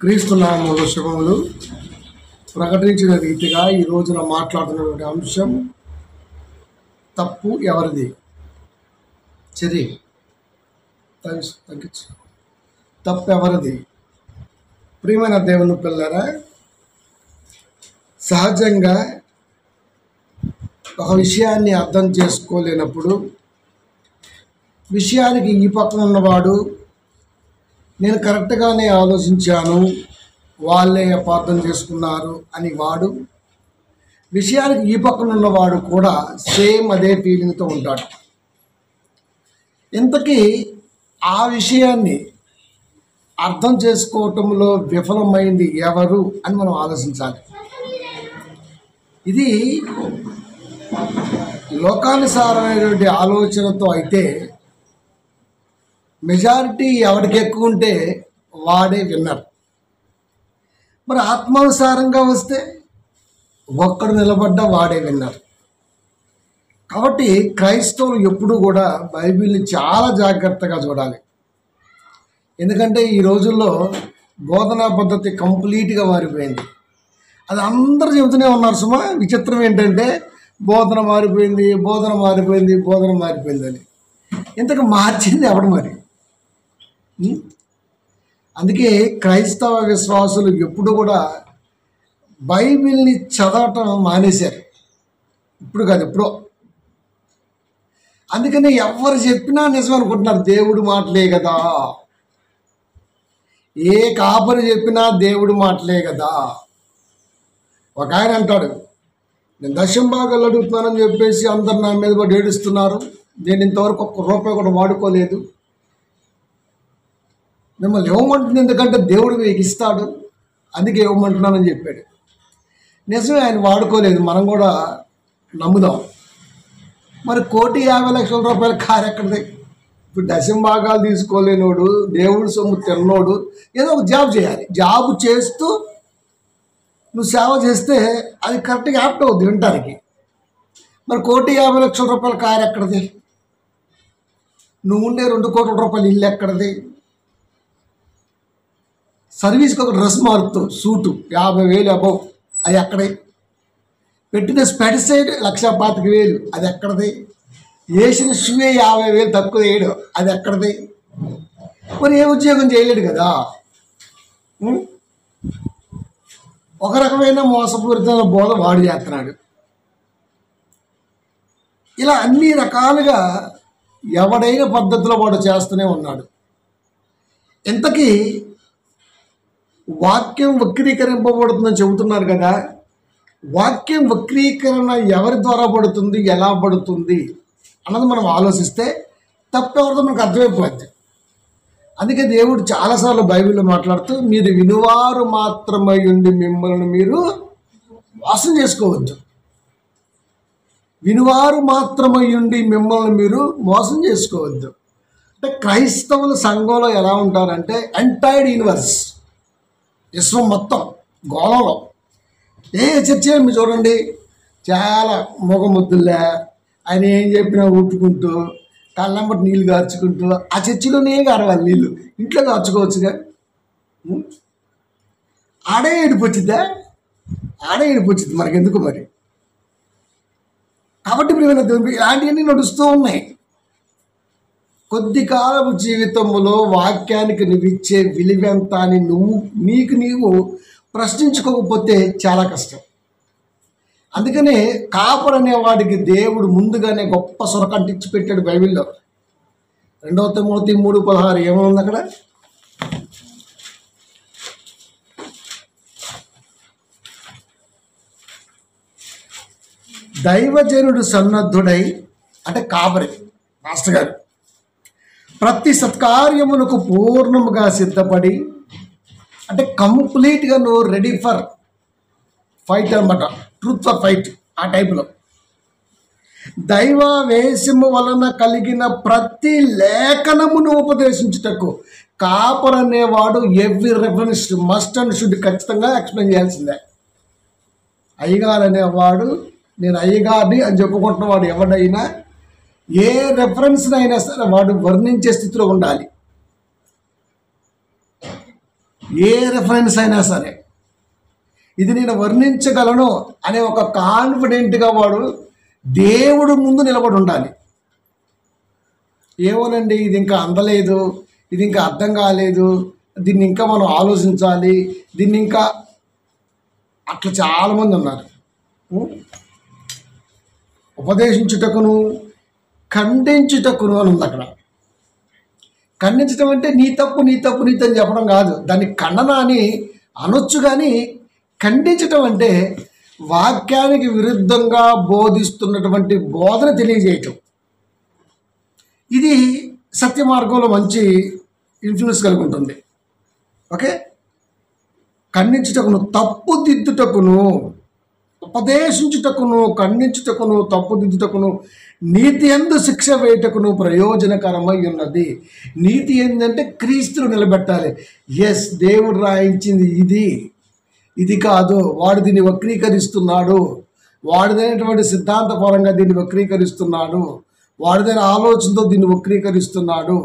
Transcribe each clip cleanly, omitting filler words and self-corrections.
క్రీస్తు నామములో శుభములు. ప్రకటించిన రీతిగా ఈ రోజున మాట్లాడుతున్నటువంటి అంశం తప్పు ఎవరిది. చెరి తగ్గించు. తప్పు ఎవరిది? ప్రియమైన దేవుని పిల్లరా, సహజంగా ఒక విషయాన్ని అర్థం చేసుకోలేనప్పుడు విషయానికి ఈ పక్కన ఉన్నవాడు నేను కరెక్ట్గానే ఆలోచించాను, వాళ్ళే అపార్థం చేసుకున్నారు అని వాడు, విషయానికి ఈ పక్కన ఉన్నవాడు కూడా సేమ్ అదే ఫీలింగ్తో ఉంటాడు. ఇంతకీ ఆ విషయాన్ని అర్థం చేసుకోవటంలో విఫలమైంది ఎవరు అని మనం ఆలోచించాలి. ఇది లోకానుసారమైనటువంటి ఆలోచనతో అయితే మెజారిటీ ఎవరికి ఎక్కువ ఉంటే వాడే విన్నర్. మరి ఆత్మానుసారంగా వస్తే ఒక్కడు నిలబడ్డా వాడే విన్నర్. కాబట్టి క్రైస్తవులు ఎప్పుడూ కూడా బైబిల్ని చాలా జాగ్రత్తగా చూడాలి. ఎందుకంటే ఈ రోజుల్లో బోధనా పద్ధతి కంప్లీట్గా మారిపోయింది. అది అందరూ చెబుతూనే ఉన్నారు సుమా. విచిత్రం ఏంటంటే బోధన మారిపోయింది, బోధన మారిపోయింది, బోధన మారిపోయింది అని. ఇంతకు మార్చింది ఎవడు మరి? అందుకే క్రైస్తవ విశ్వాసులు ఎప్పుడు కూడా బైబిల్ని చదవటం మానేశారు. ఇప్పుడు కాదు, ఎప్పుడో. అందుకని ఎవరు చెప్పినా నిజం అనుకుంటున్నారు. దేవుడి మాటలే కదా, ఏ కాపరి చెప్పినా దేవుడి మాటలే కదా. ఒక ఆయన అంటాడు, నేను దశమ భాగాలు అడుగుతున్నానని చెప్పేసి అందరు నా మీద కూడా ఏడుస్తున్నారు, నేను ఇంతవరకు ఒక్క రూపాయి కూడా వాడుకోలేదు, మిమ్మల్ని ఇవ్వమంటుంది ఎందుకంటే దేవుడు మీకు ఇస్తాడు, అందుకే ఇవ్వమంటున్నానని చెప్పాడు. నిజమే, ఆయన వాడుకోలేదు, మనం కూడా నమ్ముదాం. మరి 1,50,00,000 రూపాయల కారు ఎక్కడిది? ఇప్పుడు దశమ భాగాలు తీసుకోలేనోడు, దేవుడి సొమ్ము తిన్నోడు ఏదో ఒక జాబ్ చేయాలి. జాబ్ చేస్తూ నువ్వు సేవ చేస్తే అది కరెక్ట్గా యాప్ట్ అవుద్ది వినటానికి. మరి 1,50,00,000 రూపాయల కారు ఎక్కడిది? నువ్వు ఉండే 2 కోట్ల రూపాయల ఇల్లు ఎక్కడిది? సర్వీస్కి ఒక డ్రెస్ మారుతూ సూటు 50,000 అబౌవ్, అది ఎక్కడే? పెట్టిన స్పెటిసైడ్ 1,25,000, అది ఎక్కడిది? వేసిన షూయే 50,000 తక్కువ వేయడు, అది ఎక్కడిది? మరి ఏ ఉద్యోగం చేయలేడు కదా. ఒక రకమైన మోసపూరితమైన బోధ వాడు చేస్తున్నాడు. ఇలా అన్ని రకాలుగా ఎవడైన పద్ధతిలో వాడు చేస్తూనే ఉన్నాడు. ఇంతకీ వాక్యం వక్రీకరింపబడుతుందని చెబుతున్నారు కదా. వాక్యం వక్రీకరణ ఎవరి ద్వారా పడుతుంది, ఎలా పడుతుంది అన్నది మనం ఆలోచిస్తే తప్పెవరితో మనకు అర్థమైపోద్ది. అందుకే దేవుడు చాలాసార్లు బైబిల్లో మాట్లాడుతూ, మీరు వినువారు మాత్రమై ఉండి మిమ్మల్ని మీరు మోసం చేసుకోవద్దు. వినువారు మాత్రమై ఉండి మిమ్మల్ని మీరు మోసం చేసుకోవద్దు. అంటే క్రైస్తవుల సంఘంలో ఎలా ఉంటారంటే ఎంటైర్ యూనివర్స్, విశ్వం మొత్తం గోళంలో ఏ చర్చ మీరు చూడండి, చాలా మొగముద్దులే ఆయన ఏం చెప్పినా ఊపుకుంటూ కళ్ళంబటి నీళ్ళు కార్చుకుంటూ, ఆ చర్చిలోనే కారవాలి నీళ్ళు, ఇంట్లో కార్చుకోవచ్చుగా. ఆడే ఏడిపోచ్చిద్దా? ఆడే ఏడిపోచ్చిద్ది మనకెందుకు మరి. కాబట్టి ఇప్పుడు ఇలాంటివన్నీ నడుస్తూ ఉన్నాయి. కొద్ది కాలపు జీవితంలో వాక్యానికి నువ్విచ్చే విలువెంత అని నీవు ప్రశ్నించుకోకపోతే చాలా కష్టం. అందుకనే కాపర్ అనేవాడికి దేవుడు ముందుగానే గొప్ప సొరకంటించి పెట్టాడు బైబిల్లో. 2 తిమోతి 3:16 ఏముంది అక్కడ? దైవజనుడు సన్నద్ధుడై, అంటే కాపరి మాస్టర్ గారు, ప్రతి సత్కార్యమునకు పూర్ణముగా సిద్ధపడి, అంటే కంప్లీట్గా నువ్వు రెడీ ఫర్ ఫైట్ అనమాట, ట్రూత్ ఫర్ ఫైట్ ఆ టైపులో. దైవావేశము వలన కలిగిన ప్రతి లేఖనమును ఉపదేశించుటకు కాపర్ అనేవాడు every reference must and should ఖచ్చితంగా ఎక్స్ప్లెయిన్ చేయాల్సిందే. అయ్యగారు అనేవాడు, నేను అయ్యగారిని అని చెప్పుకుంటున్నవాడు ఎవడైనా ఏ రెఫరెన్స్నైనా సరే వాడు వర్ణించే స్థితిలో ఉండాలి. ఏ రెఫరెన్స్ అయినా సరే ఇది నేను వర్ణించగలను అనే ఒక కాన్ఫిడెంట్గా వాడు దేవుడు ముందు నిలబడి ఉండాలి. ఏమోనండి ఇది ఇంకా అందలేదు, ఇది ఇంకా అర్థం కాలేదు, దీన్ని ఇంకా మనం ఆలోచించాలి, దీన్ని ఇంకా, అట్లా చాలామంది ఉన్నారు. ఉపదేశించుటకును ఖండించుటకును అని ఉంది అక్కడ. ఖండించడం అంటే నీ తప్పు నీ తప్పు నీతో అని చెప్పడం కాదు, దాన్ని ఖండన అని అనొచ్చు. కానీ ఖండించటం అంటే వాక్యానికి విరుద్ధంగా బోధిస్తున్నటువంటి బోధన తెలియజేయటం. ఇది సత్య మార్గంలో మంచి ఇన్ఫ్లుయెన్స్ కలిగి ఉంటుంది. ఓకే, ఖండించుటకును, తప్పుదిద్దుటకును, ఉపదేశించుటకును, ఖండించుటకును, తప్పుదిద్దుటకును, నీతి యందు శిక్ష వేయుటకును ప్రయోజనకరమై ఉన్నది. నీతి ఏంటంటే క్రీస్తును నిలబెట్టాలి. ఎస్, దేవుడు రాయించింది ఇది కాదు, వాడు దీన్ని వక్రీకరిస్తున్నాడు, వాడిదైనటువంటి సిద్ధాంతపరంగా దీన్ని వక్రీకరిస్తున్నాడు, వాడిదైన ఆలోచనతో దీన్ని వక్రీకరిస్తున్నాడు,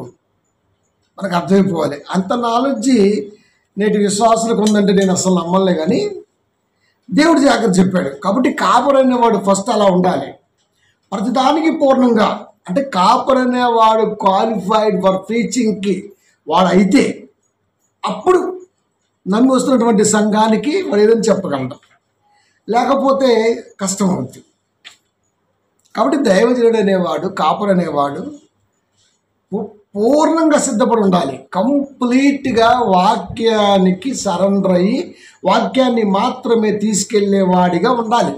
మనకు అర్థమైపోవాలి. అంత నాలెడ్జి నేటి విశ్వాసులకు ఉందంటే నేను అసలు నమ్మలే. కానీ దేవుడు జాగ్రత్త చెప్పాడు. కాబట్టి కాపర్ అనేవాడు ఫస్ట్ అలా ఉండాలి, ప్రతిదానికి పూర్ణంగా. అంటే కాపర్ అనేవాడు క్వాలిఫైడ్ ఫర్ ప్రీచింగ్కి వాడైతే అప్పుడు నమ్మి వస్తున్నటువంటి సంఘానికి వాడు ఏదైనా చెప్పగలడం, లేకపోతే కష్టం అవుతుంది. కాబట్టి దైవజనుడు అనేవాడు, కాపర్ అనేవాడు పూర్ణంగా సిద్ధపడి ఉండాలి. కంప్లీట్గా వాక్యానికి సరెండర్ అయ్యి వాక్యాన్ని మాత్రమే తీసుకెళ్లేవాడిగా ఉండాలి.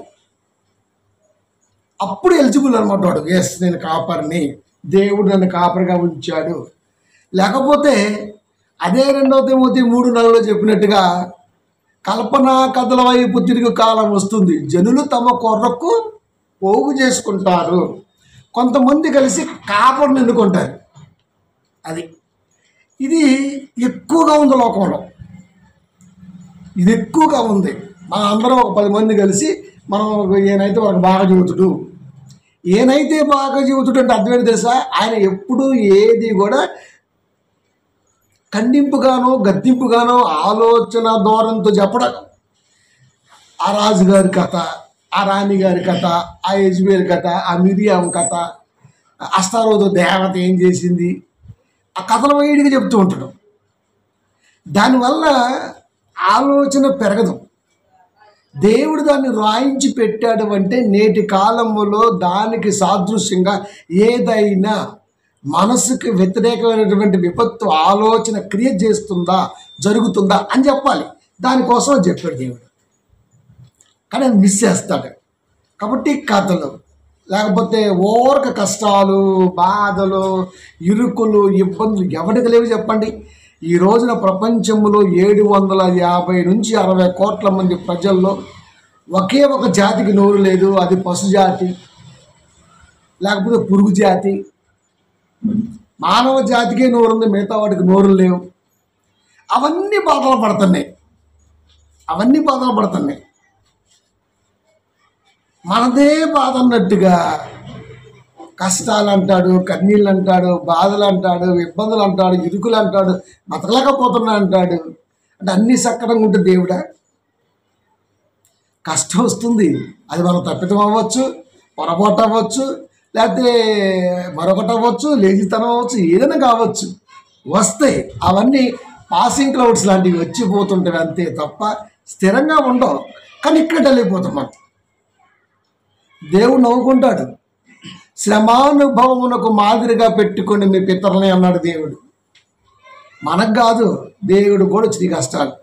అప్పుడు ఎలిజిబుల్ అనమాట వాడు. ఎస్, నేను కాపర్ని, దేవుడు నన్ను కాపర్గా ఉంచాడు. లేకపోతే అదే 2 తిమోతి 3:4 చెప్పినట్టుగా కల్పనా కథల వైపు తిరిగి కాలం వస్తుంది, జనులు తమ కొరకు పోగు చేసుకుంటారు. కొంతమంది కలిసి కాపర్ని ఎన్నుకుంటారు. ఇది ఎక్కువగా ఉంది లోకంలో, ఇది ఎక్కువగా ఉంది. మన అందరం ఒక 10 మంది కలిసి మనం ఏనైతే వాళ్ళకి బాగా చెబుతుడు, ఏనైతే బాగా చెబుతుడు అంటే అర్థం ఏంటి తెలుసా? ఆయన ఎప్పుడూ ఏది కూడా ఖండింపుగానో గద్దింపుగానో ఆలోచన ధోరణితో చెప్పడం. ఆ రాజుగారి కథ, ఆ రాణి గారి కథ, ఆ యెజబెల్ కథ, ఆ మిరియాం కథ, అష్టారోతు దేవత ఏం చేసింది, ఆ కథల వైడిగా చెప్తూ ఉంటాడు. దానివల్ల ఆలోచన పెరగదు. దేవుడు దాన్ని రాయించి పెట్టాడు అంటే నేటి కాలంలో దానికి సాదృశ్యంగా ఏదైనా మనసుకు వ్యతిరేకమైనటువంటి విపత్తు ఆలోచన క్రియేట్ చేస్తుందా, జరుగుతుందా అని చెప్పాలి. దానికోసం చెప్పాడు దేవుడు. కానీ అది మిస్ చేస్తాడు. కాబట్టి కథలు, లేకపోతే ఓరక కష్టాలు, బాధలు, ఇరుకులు, ఇబ్బందులు ఎవరికి లేవు చెప్పండి? ఈ రోజున ప్రపంచంలో 750 నుంచి 60 కోట్ల మంది ప్రజల్లో ఒకే ఒక జాతికి నోరు లేదు. అది పశు జాతి, లేకపోతే పురుగు జాతి. మానవ జాతికే నోరు ఉంది, మిగతా వాటికి నోరు లేవు. అవన్నీ బాధలు పడుతున్నాయి. మనదే బాధ అన్నట్టుగా కష్టాలు అంటాడు, కన్నీళ్ళు అంటాడు, బాధలు అంటాడు, ఇబ్బందులు అంటాడు, ఇరుకులు అంటాడు, బతకలేకపోతున్నా అంటాడు. అంటే అన్నీ సక్రమంగా ఉంటే దేవుడా? కష్టం వస్తుంది, అది మనం తప్పితం అవ్వచ్చు, పొరపాటు అవ్వచ్చు, లేకపోతే మరొకటి అవ్వచ్చు, లేజితనం అవ్వచ్చు, ఏదైనా కావచ్చు. వస్తాయి, అవన్నీ పాసింగ్ క్లౌడ్స్ లాంటివి వచ్చిపోతుంటాయి అంతే తప్ప స్థిరంగా ఉండవు. కానీ ఇక్కడ వెళ్ళిపోతాం మనం. దేవుడు నవ్వుకుంటాడు. శ్రమానుభవమునకు మాదిరిగా పెట్టుకొని మీ పితరులని అన్నాడు దేవుడు. మనకు కాదు, దేవుడు కూడా వచ్చిన కష్టాలు,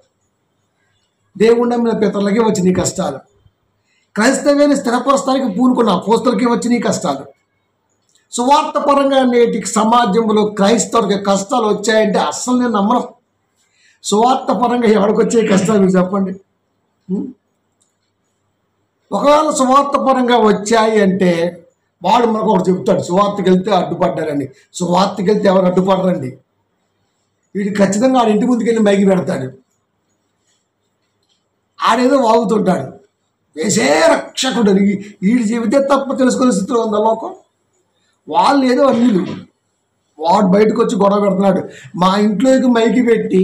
దేవుడు నమ్మిన పితరులకి వచ్చిన కష్టాలు, క్రైస్తవ్యాన్ని స్థిరపరచడానికి పూనుకున్న అపోస్తలకి వచ్చిన కష్టాలు, సువార్త పరంగా నేటికి సమాజంలో క్రైస్తవులకి కష్టాలు వచ్చాయంటే అస్సలు నేను నమ్మను. సువార్త పరంగా ఎవరికి వచ్చే కష్టాలు మీరు చెప్పండి. ఒకవేళ సువార్త పరంగా వచ్చాయి అంటే వాడు మనకు ఒకటి చెప్తాడు, సువార్తకి వెళ్తే అడ్డుపడ్డారండి. సువార్తకి వెళ్తే ఎవరు అడ్డుపడరండి. వీడు ఖచ్చితంగా ఆడి ఇంటి ముందుకు వెళ్ళి మైకి పెడతాడు, ఆడేదో వాగుతుంటాడు. వేసే రక్షకుడు వీడి చెబితే తప్ప తెలుసుకునే స్థితిలో ఉంది లోకం. వాళ్ళు ఏదో అన్యులు, వాడు బయటకు వచ్చి గొడవ పెడుతున్నాడు. మా ఇంట్లోకి మైకి పెట్టి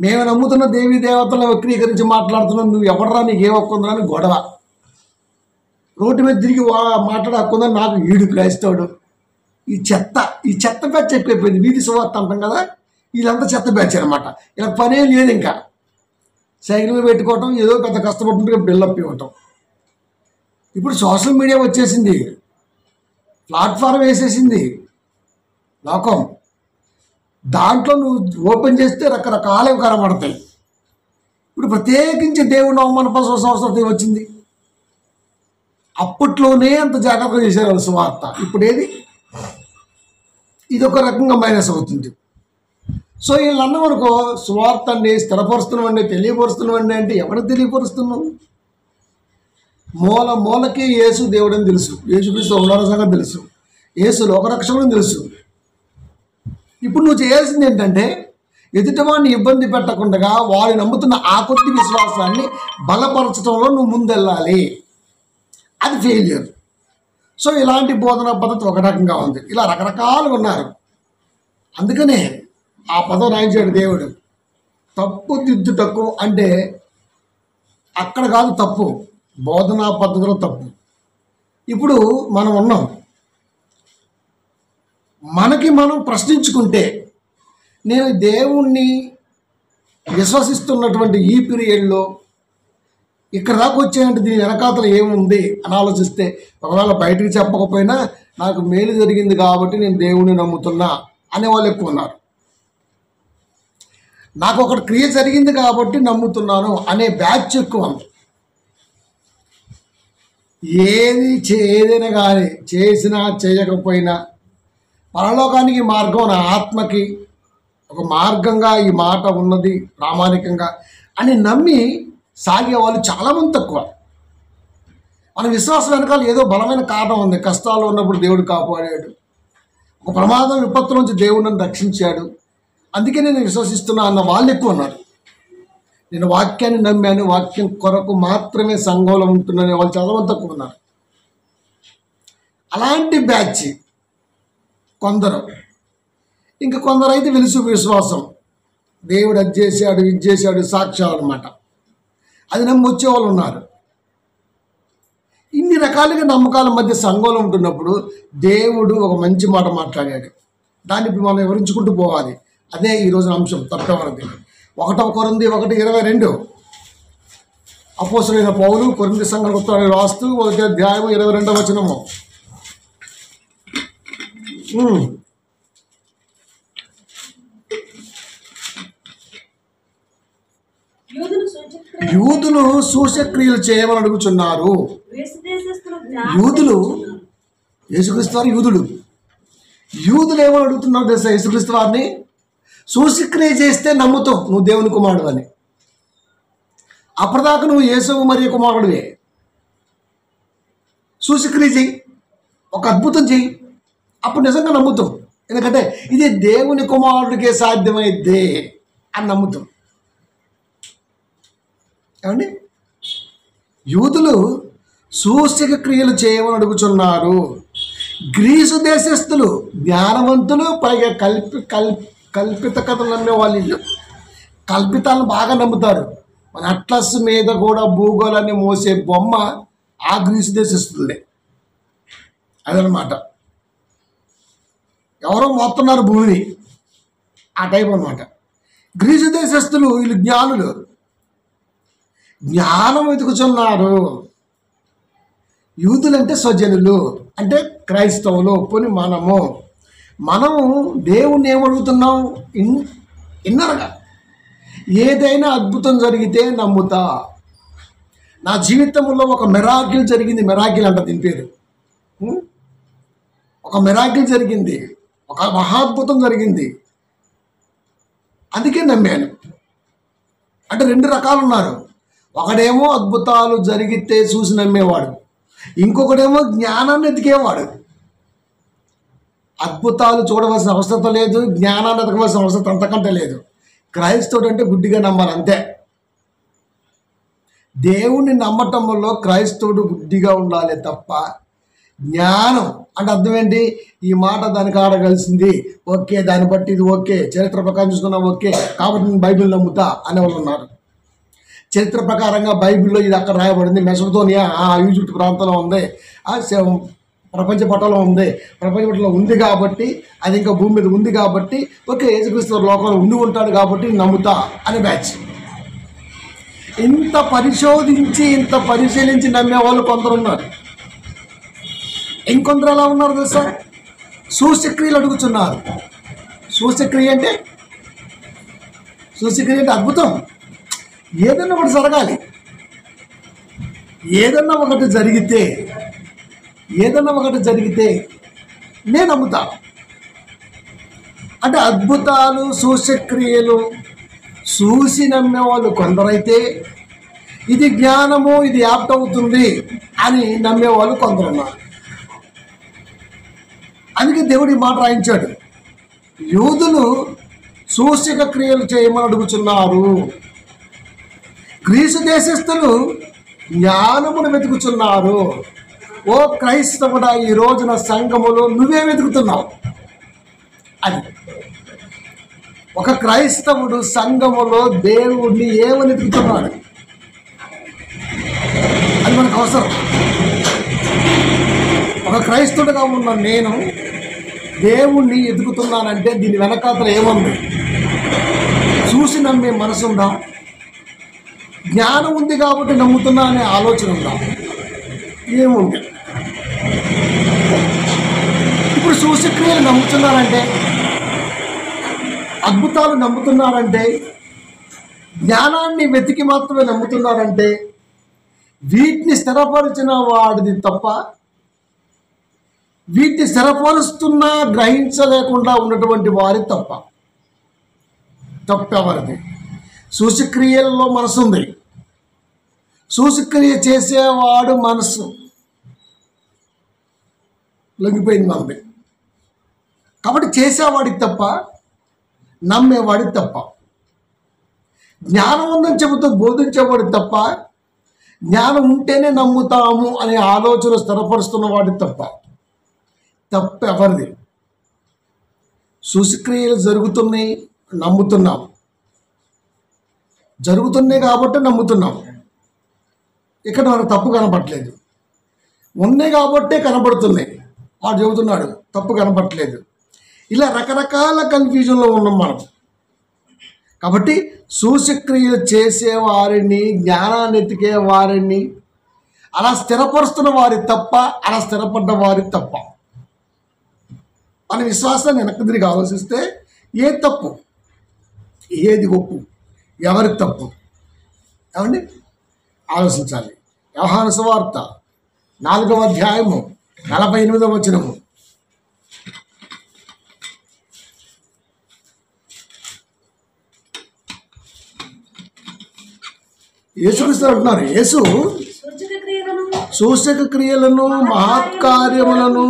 మేము నమ్ముతున్న దేవీ దేవతలను వక్రీకరించి మాట్లాడుతున్నాం, నువ్వు ఎవడరా నీకు ఏ హక్కు ఉందా అని గొడవ. రోడ్డు మీద తిరిగి మాట్లాడే హక్కు ఉందని నాకు ఈడు క్రైస్తవుడు. ఈ చెత్త బ్యాచ్ ఎక్కువైపోయింది. వీధి సువార్త అంటాం కదా, వీళ్ళంతా చెత్త బ్యాచ్ అనమాట. ఇలా పనే లేదు, ఇంకా సైకిల్ పెట్టుకోవటం, ఏదో పెద్ద కష్టపడుతుంటే బిల్డప్ ఇవ్వటం. ఇప్పుడు సోషల్ మీడియా వచ్చేసింది, ప్లాట్ఫామ్ వేసేసింది లోకం. దాంట్లో నువ్వు ఓపెన్ చేస్తే రకరకాలవి కనబడతాయి. ఇప్పుడు ప్రత్యేకించి దేవుని అవమానపరచాల్సిన అవసరం వచ్చింది. అప్పట్లోనే అంత జాగ్రత్తగా చేశారు సువార్త. ఇప్పుడు ఏది, ఇది ఒక రకంగా మైనస్ అవుతుంది. సో వీళ్ళు అన్నమనుకో సువార్తని స్థిరపరుస్తున్నామండి, తెలియపరుస్తున్నామండి అంటే ఎవరికి తెలియపరుస్తున్నావు? మూలకి యేసు దేవుడని తెలుసు, యేసుక్రీస్తు ఉన్నాడు సంగతి తెలుసు, యేసు లోకరక్షకుడని తెలుసు. ఇప్పుడు నువ్వు చేయాల్సింది ఏంటంటే ఎదుటివాడిని ఇబ్బంది పెట్టకుండా వాడు నమ్ముతున్న ఆ కొద్ది విశ్వాసాన్ని బలపరచడంలో నువ్వు ముందెళ్ళాలి. అది ఫెయిల్యూర్. సో ఇలాంటి బోధనా పద్ధతి ఒక రకంగా ఉంది, ఇలా రకరకాలుగా ఉన్నారు. అందుకనే ఆ పదం రాయించాడు దేవుడు. తప్పు దిద్దుటకు అంటే అక్కడ కాదు తప్పు, బోధనా పద్ధతిలో తప్పు. ఇప్పుడు మనం ఉన్నాం, మనకి మనం ప్రశ్నించుకుంటే నేను దేవుణ్ణి విశ్వసిస్తున్నటువంటి ఈ పీరియడ్లో ఇక్కడ దాకా వచ్చాయంటే దీని వెనకాతలు ఏముంది అని ఆలోచిస్తే, ఒకవేళ బయటికి చెప్పకపోయినా నాకు మేలు జరిగింది కాబట్టి నేను దేవుణ్ణి నమ్ముతున్నా అనేవాళ్ళు ఎక్కువ ఉన్నారు. నాకు ఒకటి క్రియ జరిగింది కాబట్టి నమ్ముతున్నాను అనే బ్యాచ్ ఎక్కువ ఉంది. ఏదైనా కానీ చేసినా చేయకపోయినా పరలోకానికి మార్గం, నా ఆత్మకి ఒక మార్గంగా ఈ మాట ఉన్నది ప్రామాణికంగా అని నమ్మి సాగే వాళ్ళు చాలామంది తక్కువ. మన విశ్వాసం వెనకాల ఏదో బలమైన కారణం ఉంది. కష్టాలు ఉన్నప్పుడు దేవుడు కాపాడాడు, ఒక ప్రమాదం విపత్తు నుంచి దేవుడు నన్ను రక్షించాడు, అందుకే నేను విశ్వసిస్తున్నా అన్న వాళ్ళు ఎక్కువ ఉన్నారు. నేను వాక్యాన్ని నమ్మాను, వాక్యం కొరకు మాత్రమే సంఘంలో ఉంటున్నాను వాళ్ళు చాలామంది తక్కువ ఉన్నారు. అలాంటి బ్యాచ్ కొందరు, ఇంకా కొందరు అయితే వెలుసు విశ్వాసం, దేవుడు అది చేశాడు ఇది చేశాడు సాక్ష్యాలు అనమాట, అది నమ్మి వచ్చేవాళ్ళు ఉన్నారు. ఇన్ని రకాలుగా నమ్మకాల మధ్య సంఘంలో ఉంటున్నప్పుడు దేవుడు ఒక మంచి మాట మాట్లాడాడు, దాన్ని ఇప్పుడు మనం వివరించుకుంటూ పోవాలి. అదే ఈరోజు అంశం. తప్పవరది 1 కొరింథీ 1:22 అపోస్తలుడైన పౌలు కొరింథీ సంఘం ఉత్తరాన్ని రాస్తూ 1వ అధ్యాయం 22వ వచనము. యూదులు సూచక్రియలు చేయమని అడుగుచున్నారు. యూదులు యేసుక్రీస్తు వారు యూదులు ఏమని అడుగుతున్నారు తెలుసా? యేసుక్రీస్తు వారిని సూచక్రియ చేస్తే నమ్ముతావు నువ్వు దేవుని కుమారుడు అని. అప్పటిదాకా నువ్వు యేసు మరియు కుమారుడివే. సూచక్రియ చెయ్యి, ఒక అద్భుతం చెయ్యి, అప్పుడు నిజంగా నమ్ముతాం. ఎందుకంటే ఇది దేవుని కుమారుడికే సాధ్యమైద్దే అని నమ్ముతాం. ఏమండి, యూదులు సూచక క్రియలు చేయమని అడుగుచున్నారు. గ్రీసు దేశస్థులు జ్ఞానవంతులు, పైగా కల్పిత కథలు నమ్మే వాళ్ళు. కల్పితాలను బాగా నమ్ముతారు. మన అట్లస్ మీద కూడా భూగోళాన్ని మోసే బొమ్మ ఆ గ్రీసు దేశస్థులే. అదనమాట, ఎవరో మోస్తున్నారు భూమిని, ఆ టైప్ అనమాట. గ్రీసు దేశస్థులు వీళ్ళు జ్ఞానులు, జ్ఞానం వెతుకుచున్నారు. యూదులంటే స్వజనులు, అంటే క్రైస్తవులు. పోని మనము దేవుణ్ణి ఏమడుగుతున్నాం? ఇన్నరగా ఏదైనా అద్భుతం జరిగితే నమ్ముతా. నా జీవితంలో ఒక మెరాకిల్ జరిగింది, మెరాకిల్ అంట దీని పేరు. ఒక మిరాకిల్ జరిగింది, ఒక మహాద్భుతం జరిగింది, అందుకే నమ్మాను. అంటే రెండు రకాలు ఉన్నారు. ఒకడేమో అద్భుతాలు జరిగితే చూసి నమ్మేవాడు, ఇంకొకడేమో జ్ఞానాన్ని ఎతికేవాడు. అద్భుతాలు చూడవలసిన అవసరం లేదు, జ్ఞానాన్ని ఎతకవలసిన అవసరం అంతకంటే లేదు. క్రైస్తవుడు అంటే గుడ్డిగా నమ్మాలి అంతే. దేవుణ్ణి నమ్మటం వల్ల క్రైస్తవుడు గుడ్డిగా ఉండాలి తప్ప, జ్ఞానం అంటే అర్థం ఏంటి? ఈ మాట దానికి ఆడగలిసింది, ఓకే, దాన్ని బట్టి ఇది ఓకే, చరిత్ర ప్రకారం చూసుకున్నా ఓకే, కాబట్టి నేను బైబిల్ నమ్ముతా అనేవాళ్ళు ఉన్నారు. చరిత్ర ప్రకారంగా బైబిల్లో ఇది అక్కడ రాయబడింది, మెసొపొతేమియా ఈజిప్ట్ ప్రాంతంలో ఉంది, ప్రపంచ పటంలో ఉంది, ప్రపంచ పటంలో ఉంది కాబట్టి, అది ఇంకా భూమి మీద ఉంది కాబట్టి, ఓకే, యేసుక్రీస్తు లోకంలో ఉండి ఉంటాడు కాబట్టి నమ్ముతా అనే బ్యాచ్. ఇంత పరిశోధించి ఇంత పరిశీలించి నమ్మే వాళ్ళు కొందరు ఉన్నారు. ఇంకొందరు ఎలా ఉన్నారు తెలుసా? సూచక్రియలు అడుగుతున్నారు. సూచక్రియ అంటే అద్భుతం. ఏదన్నా ఒకటి జరగాలి, ఏదన్నా ఒకటి జరిగితే నేను నమ్ముతా. అంటే అద్భుతాలు సూచక్రియలు చూసి నమ్మేవాళ్ళు కొందరైతే, ఇది జ్ఞానము, ఇది యాప్ట్ అవుతుంది అని నమ్మేవాళ్ళు కొందరున్నారు. అందుకే దేవుడు ఈ మాట రాయించాడు, యూదులు సూచక క్రియలు చేయమని అడుగుచున్నారు, గ్రీసు దేశస్థులు జ్ఞానమును వెతుకుచున్నారు. ఓ క్రైస్తవుడా, ఈ రోజున సంఘములో నువ్వే వెతుకుతున్నావు. అది ఒక క్రైస్తవుడు సంఘములో దేవుణ్ణి ఏమని వెతుకుతున్నాడు, అది మనకు అవసరం. ఒక క్రైస్తవుడిగా ఉన్న నేను దేవుణ్ణి ఎదుగుతున్నానంటే దీని వెనకాతల ఏముంది? చూసి నమ్మే మనసు ఉందా? జ్ఞానం ఉంది కాబట్టి నమ్ముతున్నా అనే ఆలోచన ఉందా? ఏముంది? ఇప్పుడు సూచక్రియలు నమ్ముతున్నారంటే, అద్భుతాలు నమ్ముతున్నారంటే, జ్ఞానాన్ని వెతికి మాత్రమే నమ్ముతున్నారంటే, వీటిని స్థిరపరిచిన వాడిది తప్ప, వీటిని స్థిరపరుస్తున్నా గ్రహించలేకుండా ఉన్నటువంటి వారి తప్పెవరిది? సూచక్రియల్లో మనసు ఉంది, సూచక్రియ చేసేవాడు మనసు లొంగిపోయింది మనది. కాబట్టి చేసేవాడికి తప్ప, నమ్మేవాడికి తప్ప. జ్ఞానం ఉందని చెబుతూ బోధించేవాడికి తప్ప, జ్ఞానం ఉంటేనే నమ్ముతాము అనే ఆలోచన స్థిరపరుస్తున్న వాడికి తప్పెవరిది? సూచక్రియలు జరుగుతున్నాయి, నమ్ముతున్నాం. జరుగుతున్నాయి కాబట్టి నమ్ముతున్నాం. ఇక్కడ మనకు తప్పు కనపడలేదు. ఉన్నాయి కాబట్టే కనపడుతున్నాయి. వాడు చెబుతున్నాడు తప్పు కనపడట్లేదు. ఇలా రకరకాల కన్ఫ్యూజన్లో ఉన్నాం మనం. కాబట్టి సూచక్రియలు చేసేవారిని, జ్ఞానాన్ని ఎతికే వారిని అలా స్థిరపరుస్తున్న వారి తప్ప, అలా స్థిరపడ్డ వారి తప్ప. మన విశ్వాసాన్ని వెనక్కి తిరిగి ఆలోచిస్తే ఏది తప్పు, ఏది ఒప్పు, ఎవరి తప్పు? ఏమండి ఆలోచించాలి. యోహాను సువార్త 4వ అధ్యాయము 48వ వచనము. యేసుక్రీస్తు అంటున్నారు, యేసు సూచక క్రియలను మహత్కార్యములను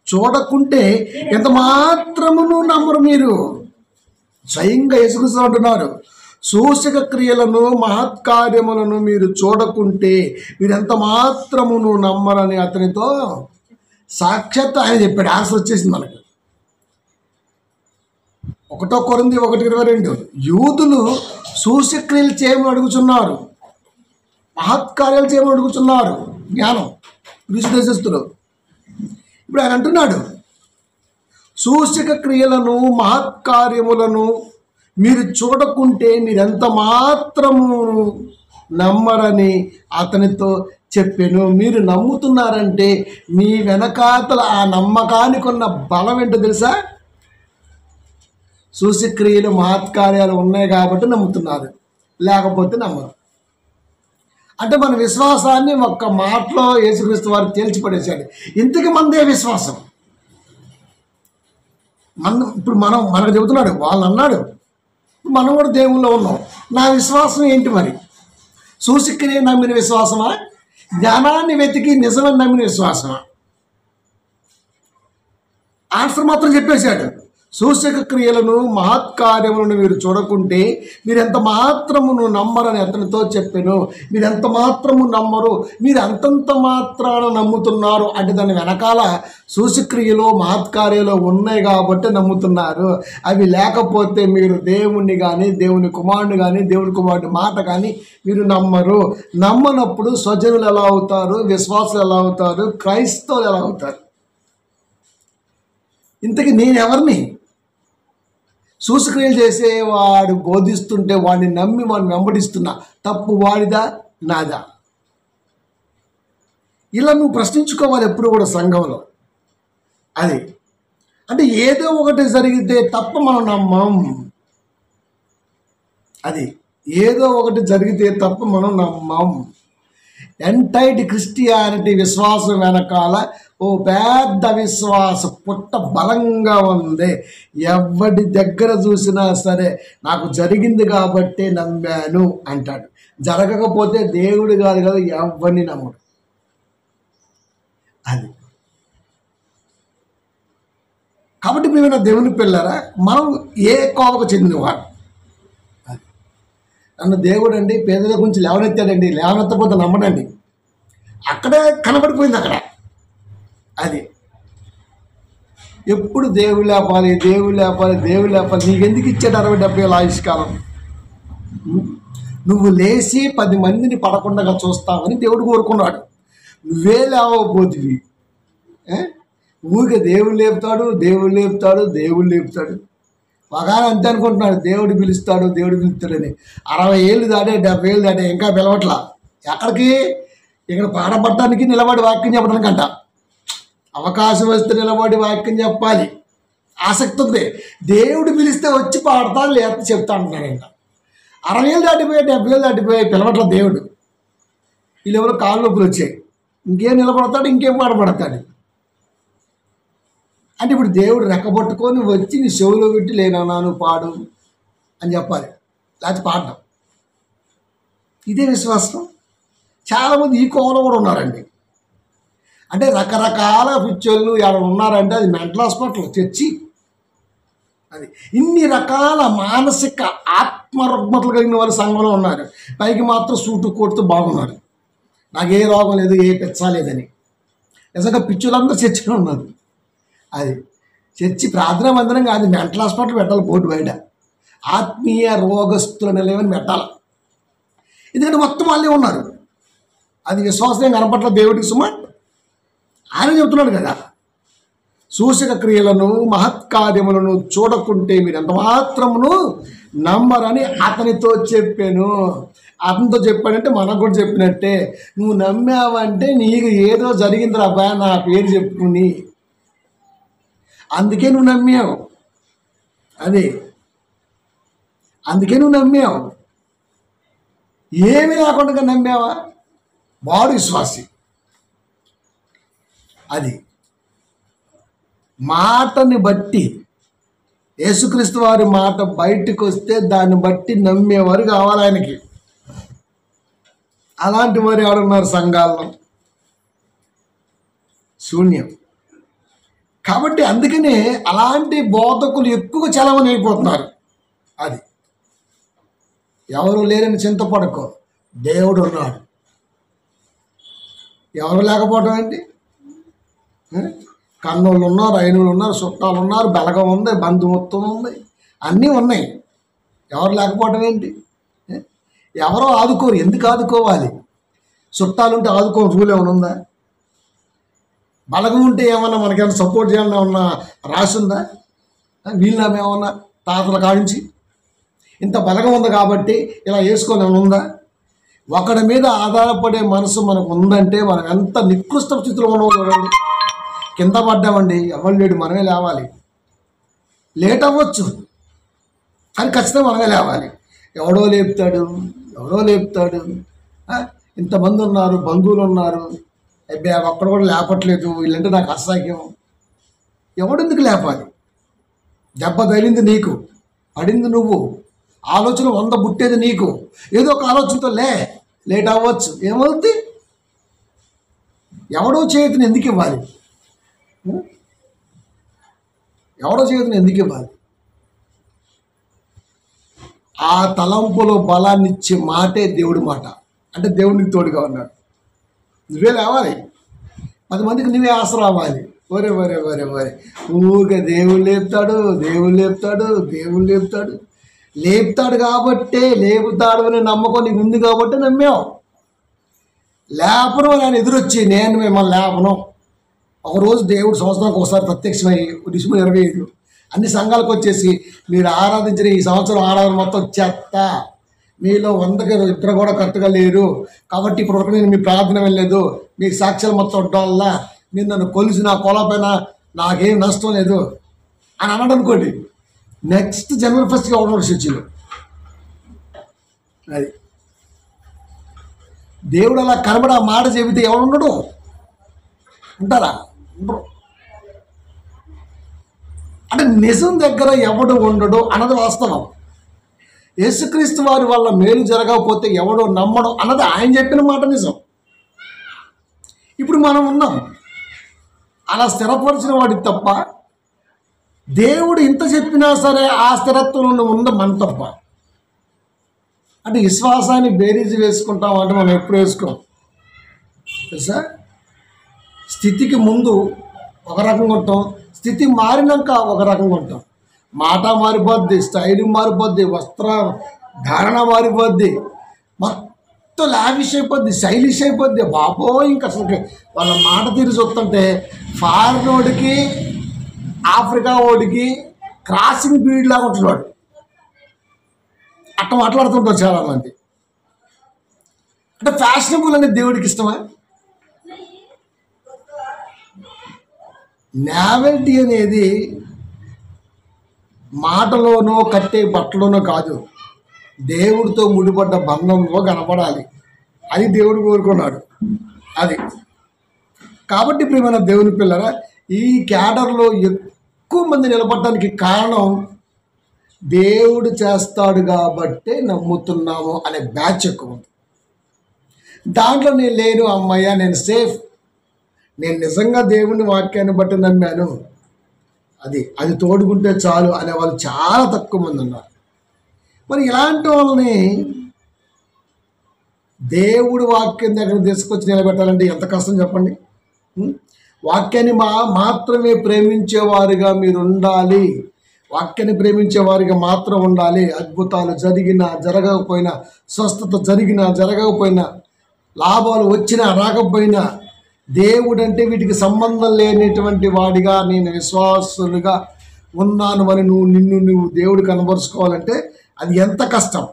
చూడకుంటే ఎంత మాత్రమును నమ్మరు మీరు. స్వయంగా యేసుక్రీస్తు అంటున్నారు, సూచక క్రియలను మహత్కార్యములను మీరు చూడకుంటే మీరు ఎంత మాత్రమును నమ్మరని అతనితో సాక్షాత్ ఆయన చెప్పాడు. ఆన్సర్ వచ్చేసింది మనకి. 1 కొరింథీ 1:22 యూదులు సూచక్రియలు చేయమని అడుగుతున్నారు, మహత్కార్యాలు చేయమని అడుగుతున్నారు, జ్ఞానం గ్రీసు దేశస్థులు. ఇప్పుడు ఆయన అంటున్నాడు, సూచక క్రియలను మహత్కార్యములను మీరు చూడకుంటే మీరెంత మాత్రము నమ్మరని అతనితో చెప్పాను. మీరు నమ్ముతున్నారంటే మీ వెనకాతల ఆ నమ్మకానికి ఉన్న బలం ఏంటో తెలుసా? సూచక్రియలు మహత్కార్యాలు ఉన్నాయి కాబట్టి నమ్ముతున్నారు, లేకపోతే నమ్మరు. అంటే మన విశ్వాసాన్ని ఒక్క మాటలో యేసుక్రీస్తు వారు తేల్చిపడేశాడు. ఇంతకు మందే విశ్వాసం, మనకు చెబుతున్నాడు, వాళ్ళు అన్నాడు, మనం కూడా దేవుల్లో ఉన్నాం. నా విశ్వాసం ఏంటి మరి? సూచక్రియ నమ్మిన విశ్వాసమా, జ్ఞానాన్ని వెతికి నిజమని నమ్మిన విశ్వాసమా? ఆన్సర్ మాత్రం చెప్పేశాడు. సూచక క్రియలను మహత్కార్యములను మీరు చూడకుంటే మీరు ఎంత మాత్రమును నమ్మరని అతనితో చెప్పాను. మీరు ఎంత మాత్రము నమ్మరు, మీరు అంతంత మాత్రాన నమ్ముతున్నారు అంటే దాని వెనకాల సూచక్రియలు మహత్కార్యాలు ఉన్నాయి కాబట్టి నమ్ముతున్నారు. అవి లేకపోతే మీరు దేవుణ్ణి కానీ దేవుని కుమారుని కానీ దేవుని కుమారుడి మాట కానీ మీరు నమ్మరు. నమ్మనప్పుడు స్వజనులు ఎలా అవుతారు, విశ్వాసులు ఎలా అవుతారు, క్రైస్తవులు ఎలా అవుతారు? ఇంతకీ నేను ఎవరిని? సూచక్రియలు చేసేవాడు బోధిస్తుంటే వాడిని నమ్మి వాడిని వెంబడిస్తున్నా, తప్పు వాడిదా నాదా? ఇలా నువ్వు ప్రశ్నించుకోవాలి ఎప్పుడు కూడా సంఘంలో. అది అంటే ఏదో ఒకటి జరిగితే తప్ప మనం నమ్మం. అది ఏదో ఒకటి జరిగితే తప్ప మనం నమ్మం. ఎంటైడ్ క్రిస్టియానిటీ విశ్వాసం వెనకాల ఓ పెద్ద విశ్వాస పుట్ట బలంగా ఉంది. ఎవరి దగ్గర చూసినా సరే నాకు జరిగింది కాబట్టి నమ్మాను అంటాడు. జరగకపోతే దేవుడు కాదు కదా, ఎవరిని నమ్మడు. అది కాబట్టి మేము దేవుని పిల్లరా, మనం ఏ కోవకు చెందినవాడు? అది నన్ను దేవుడు అండి పేదల గురించి లేవనెత్తాడండి, లేవనెత్తపోతే నమ్మడండి. అక్కడే కనబడిపోయింది అక్కడ. అది ఎప్పుడు దేవుడు లేపాలి, దేవుడు లేపాలి, దేవుడు లేపాలి. నీకు ఎందుకు ఇచ్చాడు 60-70 ఏళ్ళ ఆయుష్కాలం? నువ్వు లేచి 10 మందిని పడకుండా చూస్తావని దేవుడు కోరుకున్నాడు. నువ్వే లేవబోతువి. ఊరికే దేవుడు లేపుతాడు, దేవుడు లేపుతాడు, దేవుడు లేపుతాడు. ఒకగానే అంతే అనుకుంటున్నాడు దేవుడు పిలుస్తాడు, దేవుడు పిలుస్తాడని. 60 ఏళ్ళు దాటే 70 ఏళ్ళు దాటే ఇంకా పిలవట్లా. ఎక్కడికి? ఇక్కడ పాడబట్టడానికి నిలబడి వాక్యం చెప్పడానికి అంట. అవకాశం వస్తే నిలబడి వాక్యం చెప్పాలి, ఆసక్తి ఉంది. దేవుడు పిలిస్తే వచ్చి పాడతాను, లేకపోతే చెప్తా అంటున్నాడంట. 60 ఏళ్ళు దాటిపోయాయి, 70 ఏళ్ళు దాటిపోయాయి, పిలవట్ల దేవుడు. వీళ్ళెవరో కాళ్ళు నొప్పులు వచ్చాయి, ఇంకేం నిలబడతాడు, ఇంకేం పాడబడతాడు. అంటే ఇప్పుడు దేవుడు రెక్కబట్టుకొని వచ్చి నీ చెవులో పెట్టి లేనన్నాను పాడు అని చెప్పాలి, లేకపోతే పాడడం. ఇదే విశ్వాసం. చాలామంది ఈ కోవలో కూడా ఉన్నారండి. అంటే రకరకాల పిచ్చోళ్ళు ఎవరు ఉన్నారంటే అది మెంటల్ హాస్పిటల్, చర్చి. అది ఇన్ని రకాల మానసిక ఆత్మరుగ్మతలు కలిగిన వాళ్ళు సంఘంలో ఉన్నారు. పైకి మాత్రం సూటు కొడుతూ బాగున్నారు, నాకు ఏ రోగం లేదు, ఏ పెచ్చ లేదని. నిజంగా పిచ్చులందరూ చర్చిలో ఉన్నారు. అది చర్చి ప్రార్థనా మందిరం కాదు, మెంటల్ హాస్పిటల్ పెట్టాలి బోర్డు బయట. ఆత్మీయ రోగస్తుల నిలయమని పెట్టాలి. ఎందుకంటే మొత్తం వాళ్ళే ఉన్నారు. అది విశ్వాసం కనపట్ల దేవుడికి సుమ ఆయన చెబుతున్నాడు కదా, సూచక క్రియలను మహత్కార్యములను చూడకుంటే మీరు ఎంత మాత్రమును నమ్మరని అతనితో చెప్పాను. అతనితో చెప్పాడంటే మనకు కూడా చెప్పినట్టే. నువ్వు నమ్మావంటే నీకు ఏదో జరిగింది రాబా నా పేరు చెప్పుకుని, అందుకే నువ్వు నమ్మావు. అదే అందుకే నువ్వు నమ్మావు. ఏమీ లేకుండా నమ్మావా? వాడు విశ్వాసి. అది మాటని బట్టి, యేసుక్రీస్తు వారి మాట బయటకు వస్తే దాన్ని బట్టి నమ్మేవారు కావాలి ఆయనకి. అలాంటి వారు ఎవరున్నారు సంఘాల్లో? శూన్యం. కాబట్టి అందుకనే అలాంటి బోధకులు ఎక్కువ చలవని అయిపోతున్నారు. అది ఎవరు లేరని చింతపడకో, దేవుడు ఉన్నాడు. ఎవరు లేకపోవడం ఏంటి? కన్నోళ్ళు ఉన్నారు, అయినోళ్ళు ఉన్నారు, చుట్టాలు ఉన్నారు, బలగం ఉంది, బంధుత్వం ఉంది, అన్నీ ఉన్నాయి. ఎవరు లేకపోవడం ఏంటి? ఎవరో ఆదుకోరు. ఎందుకు ఆదుకోవాలి? చుట్టాలు ఉంటే ఆదుకో రూల్ ఏమైనా ఉందా? బలగం ఉంటే ఏమన్నా మనకేమన్నా సపోర్ట్ చేయాలని ఏమన్నా రాసిందా? వీళ్ళని ఏమన్నా తాతల కాడించి ఇంత బలగం ఉంది కాబట్టి ఇలా వేసుకొని ఏమైనా ఉందా? ఒకడి మీద ఆధారపడే మనసు మనకు ఉందంటే మనం ఎంత నికృష్ట స్థితిలో ఉన్నామో చూడండి. కింద పడ్డామండి, ఎవరు లేడు, మనమే లేవాలి. లేట్ అవ్వచ్చు కానీ ఖచ్చితంగా మనమే లేవాలి. ఎవడో లేపుతాడు, ఎవడో లేపుతాడు. ఇంతమంది ఉన్నారు, బంధువులు ఉన్నారు, ఒక్కడు కూడా లేపట్లేదు, వీళ్ళంటే నాకు అసహ్యం. ఎవడెందుకు లేపాలి? దెబ్బ తగిలింది నీకు, పడింది నువ్వు, ఆలోచన 100 పుట్టేది నీకు. ఏదో ఒక ఆలోచనతో లేట్ అవ్వచ్చు, ఏమవుతుంది? ఎవడో చేతిని ఎందుకు ఇవ్వాలి? ఎవడో చేతిని ఎందుకు ఇవ్వాలి? ఆ తలంపులో బలాన్ని ఇచ్చే మాటే దేవుడి మాట. అంటే దేవునికి తోడుగా ఉన్నాడు. నువ్వే లేవాలి, 10 మందికి నువ్వే ఆసరా అవ్వాలి. ఒరే ఒరే ఒరే ఒరే ఊరికే దేవుడు లేపుతాడు, దేవుడు లేపుతాడు, దేవుడు లేపుతాడు. లేపుతాడు కాబట్టే, లేపుతాడు అనే నమ్మకం నీకు ఉంది కాబట్టి నమ్మావు. లేపను అని ఆయన ఎదురొచ్చి నేను మిమ్మల్ని లేపను. ఒకరోజు దేవుడు సంవత్సరానికి ఒకసారి ప్రత్యక్షమై డిసెంబర్ 25 అన్ని సంఘాలకు వచ్చేసి మీరు ఆరాధించిన ఈ సంవత్సరం ఆరాధన మొత్తం చెత్త, మీలో 100కి 2 కూడా కరెక్ట్గా లేరు, కాబట్టి ఇప్పుడు నేను మీ ప్రార్థన వెళ్ళలేదు, మీకు సాక్ష్యాలు మొత్తం వల్ల మీరు నన్ను కొలిసి నా కొలపైన నాకేం నష్టం లేదు అని అన్నాడు అనుకోండి. నెక్స్ట్ జనవరి 1కి ఎవరు చర్చిలో అది దేవుడు అలా కనబడి ఆ మాట చెబితే ఎవరు ఉండడు? ఉంటారా? ఉండరు. అంటే నిజం దగ్గర ఎవడు ఉండడు అన్నది వాస్తవం. యేసుక్రీస్తు వారి వల్ల మేలు జరగకపోతే ఎవడో నమ్మడం అన్నది ఆయన చెప్పిన మాట నిజం. ఇప్పుడు మనం ఉన్నాం, అలా స్థిరపరిచిన వాడికి తప్ప, దేవుడు ఇంత చెప్పినా సరే ఆ స్థిరత్వంలో ఉన్న మన తప్ప. అంటే విశ్వాసాన్ని బేరీజు వేసుకుంటాం అంటే మనం ఎప్పుడు వేసుకోం తెలుసా? స్థితికి ముందు ఒక రకంగా ఉంటాం, స్థితి మారినాక ఒక రకంగా ఉంటాం. మాట మారిపోద్ది, స్టైల్ మారిపోద్ది, వస్త్ర ధారణ మారిపోద్ది, మొత్తం లావిష్ అయిపోద్ది, శైలిష్ అయిపోద్ది. బాబోయ్, ఇంకా అసలు వాళ్ళ మాట తీరు చూస్తుంటే ఫారిన్ వాడికి ఆఫ్రికా వాడికి క్రాసింగ్ బ్రీడ్ లాగా ఉంటున్నాడు. అట్లా మాట్లాడుతుంటారు చాలామంది. అంటే ఫ్యాషనబుల్ అనేది దేవుడికి ఇష్టమా? నావెల్టీ అనేది మాటలోనో కట్టే బట్టలోనో కాదు, దేవుడితో ముడిపడ్డ బంధంలో కనపడాలి. అది దేవుడు కోరుకున్నాడు. అది కాబట్టి ప్రియమైన దేవుని పిల్లరా, ఈ క్యాడర్లో ఎక్కువ మంది నిలబడటానికి కారణం దేవుడు చేస్తాడు కాబట్టే నమ్ముతున్నాము అనే బ్యాచ్ ఎక్కువ ఉంది. దాంట్లో నేను లేను, అమ్మయ్య నేను సేఫ్, నేను నిజంగా దేవుని వాక్యాన్ని బట్టి నమ్మాను, అది తోడుకుంటే చాలు అనే వాళ్ళు చాలా తక్కువ మంది ఉన్నారు. మరి ఇలాంటి వాళ్ళని దేవుడి వాక్యం దగ్గర తీసుకొచ్చి నిలబెట్టాలంటే ఎంత కష్టం చెప్పండి. వాక్యాన్ని మాత్రమే ప్రేమించేవారుగా మీరు ఉండాలి. వాక్యాన్ని ప్రేమించేవారిగా మాత్రం ఉండాలి. అద్భుతాలు జరిగినా జరగకపోయినా, స్వస్థత జరిగినా జరగకపోయినా, లాభాలు వచ్చినా రాకపోయినా, దేవుడు అంటే వీటికి సంబంధం లేనటువంటి వాడిగా నేను విశ్వాసులుగా ఉన్నాను అని నువ్వు దేవుడు కనబరుచుకోవాలంటే అది ఎంత కష్టం.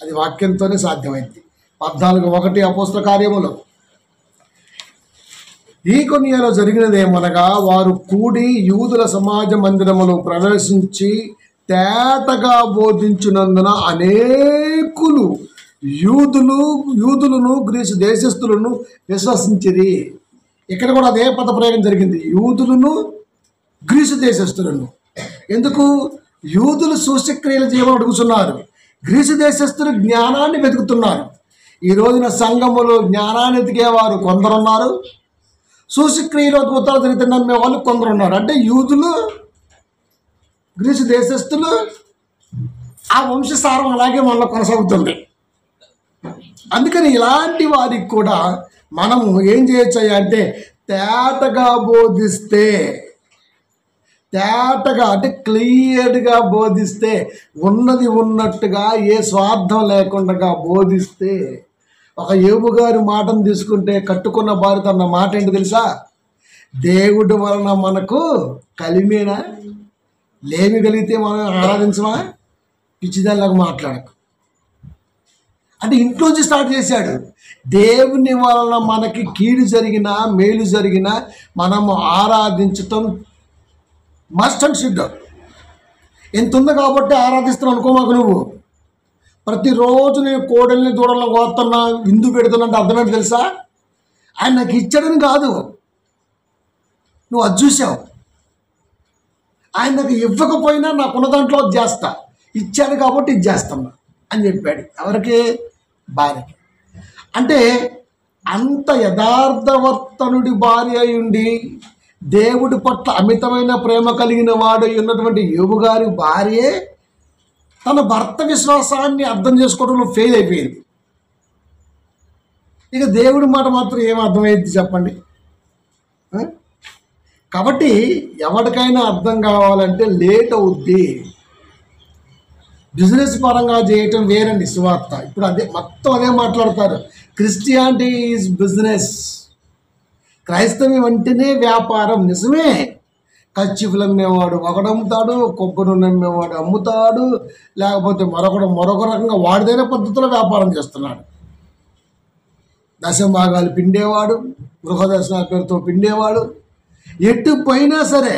అది వాక్యంతోనే సాధ్యమైంది. 14:1 అపోస్తల కార్యములు. ఈ కొన్నిలో జరిగినదేమనగా, వారు కూడి యూదుల సమాజ మందిరములో ప్రవేశించి తేటగా బోధించినందున అనేకులు యూదులను గ్రీసు దేశస్థులను విశ్వసించిరి. ఇక్కడ కూడా అదే పద ప్రయోగం జరిగింది, యూదులను గ్రీసు దేశస్థులను. ఎందుకు? యూదులు సూచక్రియలు చేయమని అడుగుతున్నారు, గ్రీసు దేశస్థులు జ్ఞానాన్ని వెతుకుతున్నారు. ఈ రోజున సంఘములో జ్ఞానాన్ని ఎతికేవారు కొందరున్నారు, సూచక్రియలు అద్భుతాలు జరిగితే నమ్మే వాళ్ళు కొందరున్నారు. అంటే యూదులు గ్రీసు దేశస్థులు ఆ వంశసారం అలాగే మనలో కొనసాగుతుంది. అందుకని ఇలాంటి వారికి కూడా మనము ఏం చేయొచ్చు అంటే తేటగా బోధిస్తే, తేటగా అంటే క్లియర్గా బోధిస్తే, ఉన్నది ఉన్నట్టుగా ఏ స్వార్థం లేకుండా బోధిస్తే. ఒక యోబు గారి మాటను తీసుకుంటే, కట్టుకున్న భార్యతో అన్న మాట ఏంటి తెలుసా? దేవుడి వలన మనకు కలిమేనా, లేమి కలిగితే మనం ఆరాధించమా? పిచ్చిదానిలాగా మాట్లాడకు అంటే ఇంట్లోంచి స్టార్ట్ చేశాడు. దేవుని వలన మనకి కీడు జరిగినా మేలు జరిగినా మనము ఆరాధించటం మస్ట్ అండ్ షుడ్. ఎంత ఉంది కాబట్టి ఆరాధిస్తున్నావు అనుకోమాకు. నువ్వు ప్రతిరోజు నేను కోడల్ని దూడలను కోస్తున్నా, విందు పెడుతున్నా అంటే అర్థమేంటి తెలుసా? ఆయన నాకు ఇచ్చాడని కాదు, నువ్వు అది చూసావు. ఆయన నాకు ఇవ్వకపోయినా నాకున్న దాంట్లో అది చేస్తా, ఇచ్చాను కాబట్టి ఇది చేస్తున్నా అని చెప్పాడు. ఎవరికి? భార్యకి. అంటే అంత యథార్థవర్తనుడి భార్య అయి ఉండి దేవుడి పట్ల అమితమైన ప్రేమ కలిగిన వాడు ఉన్నటువంటి యోబు గారి భార్యే తన భర్త విశ్వాసాన్ని అర్థం చేసుకోవడంలో ఫెయిల్ అయిపోయింది. ఇక దేవుడి మాట మాత్రం ఏం అర్థమైంది చెప్పండి? కాబట్టి ఎవరికైనా అర్థం కావాలంటే లేట్ అవుద్ది. బిజినెస్ పరంగా చేయటం వేరండి సువార్త. ఇప్పుడు మొత్తం అదే మాట్లాడతారు. Christianity is business. క్రైస్తవం అంటేనే వ్యాపారం. నిజమే. కచ్చిఫులు అమ్మేవాడు ఒకడు అమ్ముతాడు, కొబ్బరి నూనె అమ్మేవాడు అమ్ముతాడు, లేకపోతే మరొక రకంగా వాడిదైన పద్ధతిలో వ్యాపారం చేస్తున్నాడు. దశభాగాలు పిండేవాడు, గృహదర్శనాల పేరుతో పిండేవాడు. ఎటు పోయినా సరే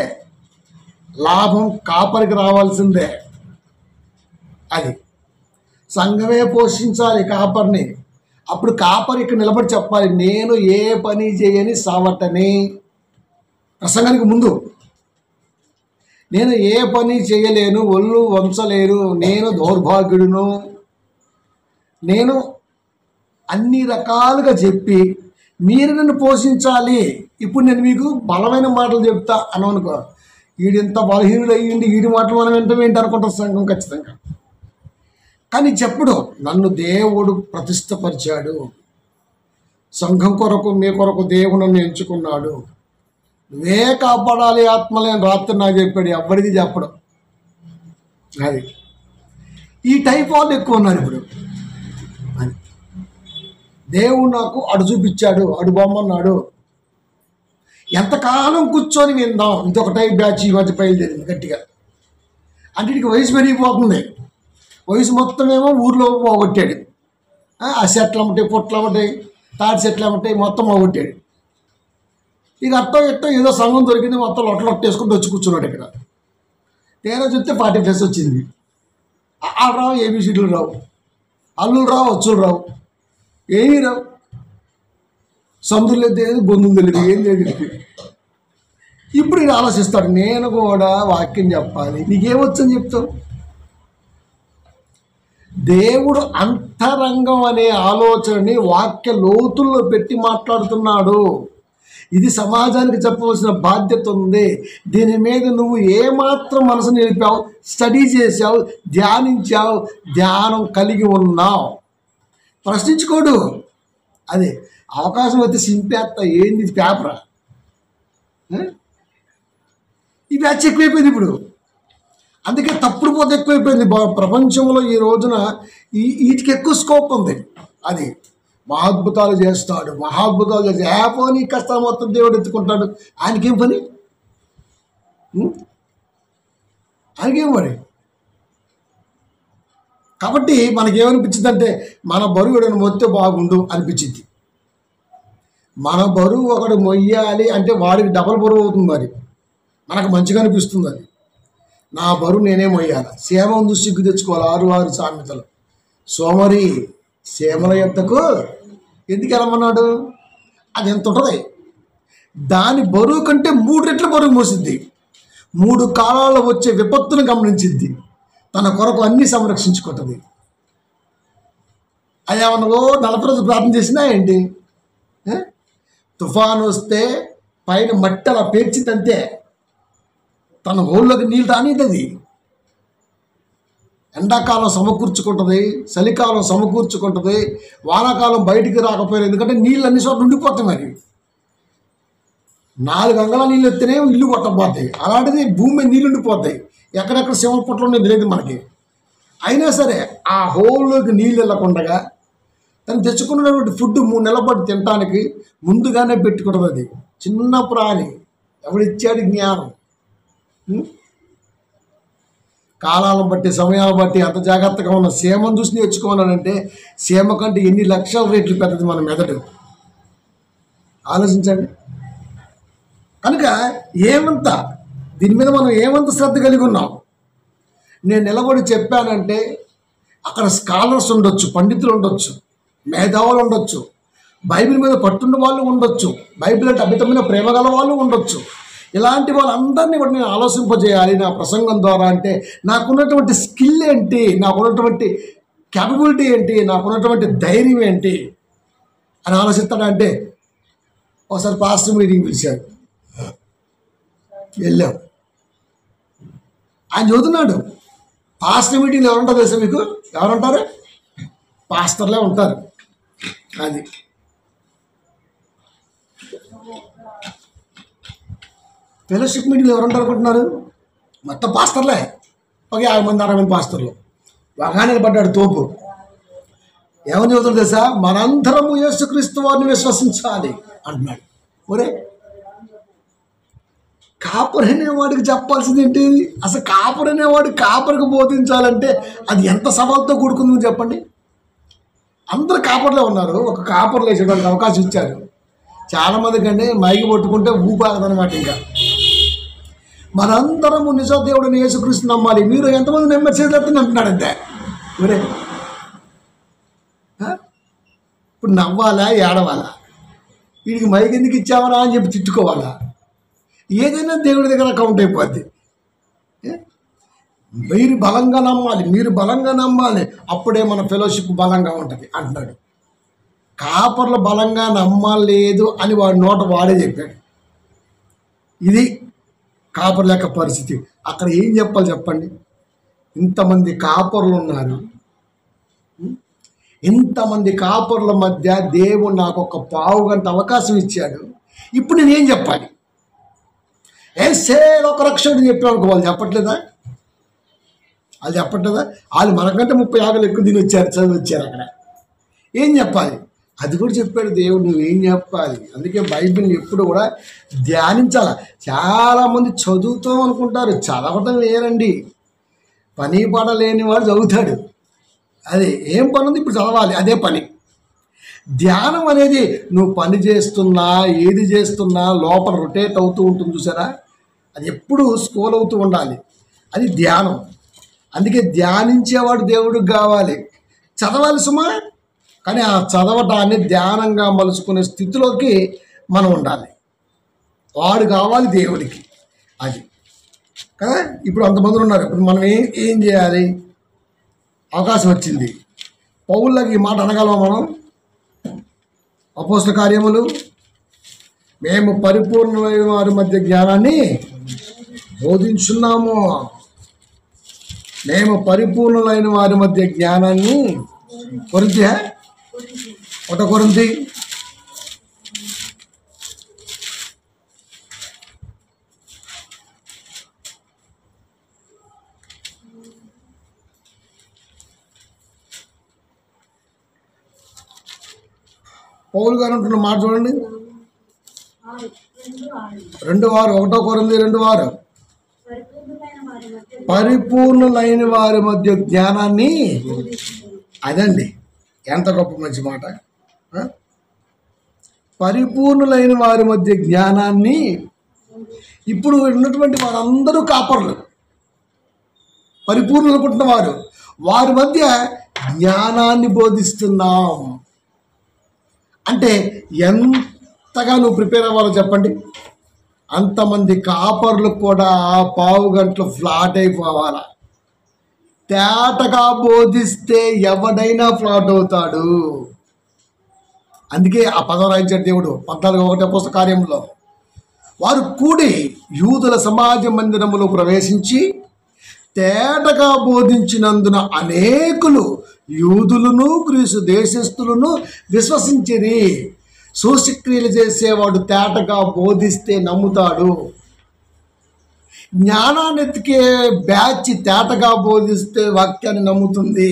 లాభం కాపరికి రావాల్సిందే. అది సంఘమే పోషించాలి కాపరిని. అప్పుడు కాపరి ఇక్కడ నిలబడి చెప్పాలి, నేను ఏ పని చేయని సావటని. ప్రసంగానికి ముందు నేను ఏ పని చేయలేను, ఒళ్ళు వంచలేను, నేను దౌర్భాగ్యుడును, నేను అన్ని రకాలుగా చెప్పి మీరు నన్ను పోషించాలి. ఇప్పుడు నేను మీకు బలమైన మాటలు చెప్తా అని అనుకో, వీడింత బలహీనుడు అయ్యింది, వీడి మాటలు మనం ఏంటి అనుకుంటారు సంఘం ఖచ్చితంగా. కానీ చెప్పుడు నన్ను దేవుడు ప్రతిష్టపరిచాడు, సంఘం కొరకు మీ కొరకు దేవుడు నన్ను ఎంచుకున్నాడు, నువ్వే కాపాడాలి ఆత్మలేని రాత్రి నాకు చెప్పాడు. ఎవ్వరికి చెప్పడం. అది ఈ టైప్ వాళ్ళు ఎక్కువ ఉన్నారు ఇప్పుడు. అని దేవుడు నాకు అడు చూపించాడు, అడు బొమ్మన్నాడు. ఎంతకాలం కూర్చొని విందాం. ఇంకొక టైప్ బ్యాచ్ ఈ మధ్య బయలుదేరింది గట్టిగా. అంటే ఇక వయసు పెరిగిపోతుంది. వయసు మొత్తం ఏమో ఊర్లో పోగొట్టాడు. ఆ సెట్లు అమ్మటాయి, పొట్లు అమ్మటాయి, తాటి చెట్లు అమ్మటాయి, మొత్తం పోగొట్టాడు. ఇక ఎట్టో ఏదో సంఘం దొరికింది, మొత్తం లొట్టేసుకుని వచ్చి కూర్చున్నాడు ఇక్కడ. తేరా చూస్తే 40+ వచ్చింది. ఆళ్ళు రావు, ఏబిసిడీలు రావు, అల్లులు రావు, వచ్చులు రావు, ఏమీ రావు. సందులు తెలియదు, గొంతులు తెలియదు, ఏం తెలియదు. ఇప్పుడు ఇది ఆలోచిస్తాడు, నేను కూడా వాక్యం చెప్పాలి. నీకేమొచ్చని చెప్తావు? దేవుడు అంతరంగం అనే ఆలోచనని వాక్య లోతుల్లో పెట్టి మాట్లాడుతున్నాడు. ఇది సమాజానికి చెప్పవలసిన బాధ్యత ఉంది. దీని మీద నువ్వు ఏమాత్రం మనసు నిలిపావు, స్టడీ చేసావు, ధ్యానించావు, ధ్యానం కలిగి ఉన్నావు, ప్రశ్నించుకోడు. అదే అవకాశం అయితే సింపేస్తా. ఏంది ఇది పేపరా? ఈ బ్యాచ్ ఎక్కువైపోయింది ఇప్పుడు. అందుకే తప్పుడు పోతే ఎక్కువైపోయింది ప్రపంచంలో. ఈ రోజున వీటికి ఎక్కువ స్కోప్ ఉంది. అది మహాద్భుతాలు చేస్తాడు, మహాద్భుతాలు చేసి పోనీ కష్టాలు మొత్తం దేవుడు ఎత్తుకుంటాడు. ఆయనకేం పని? ఆయనకేం పని? కాబట్టి మనకేమనిపించింది అంటే మన బరువు ఒకడు మొత్తే బాగుండు అనిపించింది. మన బరువు ఒకడు మొయ్యాలి అంటే వాడికి డబల్ బరువు అవుతుంది. మరి మనకు మంచిగా అనిపిస్తుంది. అది నా బరువు నేనే మొయ్యాలి. సేమ ఉంది సిగ్గు తెచ్చుకోవాలి. 6 సామెతలు. సోమరి సేమల యొద్దకు ఎందుకు వెళ్ళమన్నాడు? అది ఎంత ఉంటుంది? దాని బరువు కంటే 3 రెట్ల బరువు మోసిద్ది. 3 కాలాల్లో వచ్చే విపత్తును గమనించిద్ది. తన కొరకు అన్ని సంరక్షించుకుంటుంది. అది ఏమన్నా 40 రోజులు ప్రార్థన చేసినా ఏంటి? తుఫాను వస్తే పైన మట్టి అలా పేర్చిందంతే, తన హోల్లోకి నీళ్ళు రానిది. ఎండాకాలం సమకూర్చుకుంటుంది, చలికాలం సమకూర్చుకుంటుంది, వానాకాలం బయటికి రాకపోయారు. ఎందుకంటే నీళ్ళు అన్ని చోట్ల ఉండిపోతాయి. మరి 4 అంగళాల నీళ్ళు ఎత్తేనే ఇల్లు కొట్టకపోతాయి. అలాంటిది భూమి నీళ్ళు ఉండిపోతాయి. ఎక్కడెక్కడ శివ పుట్లు ఉండేది తెలియదు మనకి. అయినా సరే ఆ హోల్లోకి నీళ్ళు వెళ్ళకుండా తను తెచ్చుకున్నటువంటి ఫుడ్ 3 నెలల పాటు తినడానికి ముందుగానే పెట్టుకుంటుంది. అది చిన్న ప్రాణి. ఎవడిచ్చాడు జ్ఞానం? కాలాలను బట్టి, సమయాలను బట్టి అంత జాగ్రత్తగా ఉన్న సేమను చూసి నేర్చుకోవాలంటే సేమ కంటే ఎన్ని లక్షల రేట్లు పెద్దది మన మెదడు. ఆలోచించండి. కనుక దీని మీద మనం ఏమంత శ్రద్ధ కలిగి ఉన్నాం? నేను నిలబడి చెప్పానంటే అక్కడ స్కాలర్స్ ఉండొచ్చు, పండితులు ఉండొచ్చు, మేధావులు ఉండొచ్చు, బైబిల్ మీద పట్టున్న వాళ్ళు ఉండొచ్చు, బైబిల్ అంటే అమితమైన ప్రేమ గల వాళ్ళు ఉండొచ్చు. ఇలాంటి వాళ్ళందరినీ కూడా నేను ఆలోచింపజేయాలి నా ప్రసంగం ద్వారా. అంటే నాకున్నటువంటి స్కిల్ ఏంటి, నాకున్నటువంటి క్యాపబిలిటీ ఏంటి, నాకున్నటువంటి ధైర్యం ఏంటి అని ఆలోచిస్తాడంటే ఒకసారి పాస్టర్ మీటింగ్ పిలిచాడు, వెళ్ళాం. ఆయన చదువుతున్నాడు. పాస్టర్ మీటింగ్లో ఎవరుంటారు తెలుసా మీకు? ఎవరుంటారు? పాస్టర్లే ఉంటారు. అది ఫెలోషిప్ మీటింగ్లో ఎవరుంటారు అనుకుంటున్నారు? మొత్తం పాస్టర్లే. ఒక 50 మంది 60 మంది పాస్టర్లు. వాగానే పడ్డాడు తోపు. ఏమని చదువుతాడు తెలుసా? మనందరము యేసుక్రీస్తు వారిని విశ్వసించాలి అంటున్నాడు. ఒరే, కాపరి అనేవాడికి చెప్పాల్సింది ఏంటి? అసలు కాపరి అనేవాడు కాపరికి బోధించాలంటే అది ఎంత సవాల్తో కూడుకుందని చెప్పండి. అందరు కాపర్లే ఉన్నారు, ఒక కాపర్లు వేసేటువంటి అవకాశం ఇచ్చారు. చాలామంది కంటే మైకి పట్టుకుంటే ఊపాగదనమాట. ఇంకా మనందరము నిజ దేవుడిని యేసుక్రీస్తు నమ్మాలి, మీరు ఎంతమంది నెంబర్ చేసేదని అంటున్నాడంటే. ఒరే, ఇప్పుడు నవ్వాలా ఏడవాలా? వీడికి మైకి ఎందుకు ఇచ్చావరా అని చెప్పి తిట్టుకోవాలా? ఏదైనా దేవుడి దగ్గర కౌంట్ అయిపోద్ది. మీరు బలంగా నమ్మాలి, మీరు బలంగా నమ్మాలి, అప్పుడే మన ఫెలోషిప్ బలంగా ఉంటుంది అంటున్నాడు. కాపర్లు బలంగా నమ్మలేదు అని వాడి నోట వాడే చెప్పాడు. ఇది కాపర్ల యొక్క పరిస్థితి. అక్కడ ఏం చెప్పాలి చెప్పండి? ఇంతమంది కాపర్లు ఉన్నారు, ఇంతమంది కాపర్ల మధ్య దేవుడు నాకు ఒక పావు గంట అవకాశం ఇచ్చాడు. ఇప్పుడు నేనేం చెప్పాలి? ఏసే ఒక రక్షకుడు చెప్పాను, వాళ్ళు చెప్పట్లేదా? వాళ్ళు చెప్పట్లేదా? వాళ్ళు మనకంటే 30 ఆకలి ఎక్కువ తిని వచ్చారు, చదివి వచ్చారు. అక్కడ ఏం చెప్పాలి? అది కూడా చెప్పాడు దేవుడు, నువ్వేం చెప్పాలి. అందుకే బైబిల్ని ఎప్పుడు కూడా ధ్యానించాలి. చాలామంది చదువుతాం అనుకుంటారు, చదవటం వేరండి. పని పాట లేని వాడు చదువుతాడు. అదే ఏం పని ఉంది ఇప్పుడు చదవాలి, అదే పని. ధ్యానం అనేది నువ్వు పని చేస్తున్నా ఏది చేస్తున్నా లోపల రొటేట్ అవుతూ ఉంటుంది చూసారా, అది ఎప్పుడు స్క్రోల్ అవుతూ ఉండాలి, అది ధ్యానం. అందుకే ధ్యానించేవాడు దేవుడికి కావాలి. చదవాలి సుమా, కానీ ఆ చదవటాన్ని ధ్యానంగా మలుచుకునే స్థితిలోకి మనం ఉండాలి. వాడు కావాలి దేవుడికి, అది కదా. ఇప్పుడు అంతమంది ఉన్నారు. ఇప్పుడు మనం ఏం చేయాలి? అవకాశం వచ్చింది. పౌళ్ళకి ఈ మాట అనగలమా మనం? అపోస్తల కార్యములు, మేము పరిపూర్ణమైన వారి మధ్య జ్ఞానాన్ని బోధించున్నాము, మేము పరిపూర్ణులైన వారి మధ్య జ్ఞానాన్ని. కొరింథీ 1 కొరింథీ పౌలు గారు అంటున్న మాట చూడండి. 2:6, 1 కొరింథీ 2:6, పరిపూర్ణులైన వారి మధ్య జ్ఞానాన్ని. అదండి ఎంత గొప్ప మంచి మాట. పరిపూర్ణులైన వారి మధ్య జ్ఞానాన్ని. ఇప్పుడు ఉన్నటువంటి వారందరూ కాపర్లు, పరిపూర్ణులు అనుకుంటున్న వారు, వారి మధ్య జ్ఞానాన్ని బోధిస్తున్నాం. అంటే ఎంతగా నువ్వు ప్రిపేర్ అవ్వాలో చెప్పండి. అంతమంది కాపర్లు కూడా పావు గంటలు ఫ్లాట్ అయిపోవాలా. తేటగా బోధిస్తే ఎవడైనా ఫ్లాట్ అవుతాడు. అందుకే ఆ పదం రాయించాడు దేవుడు 14:1 అపోస్తల కార్యంలో. వారు కూడి యూదుల సమాజ మందిరములో ప్రవేశించి తేటగా బోధించినందున అనేకులు యూదులను గ్రీసు దేశస్థులను విశ్వసించిరి. సూచక్రియలు చేసేవాడు తేటగా బోధిస్తే నమ్ముతాడు. జ్ఞానాన్ని ఎత్తికే బ్యాచ్ తేటగా బోధిస్తే వాక్యాన్ని నమ్ముతుంది.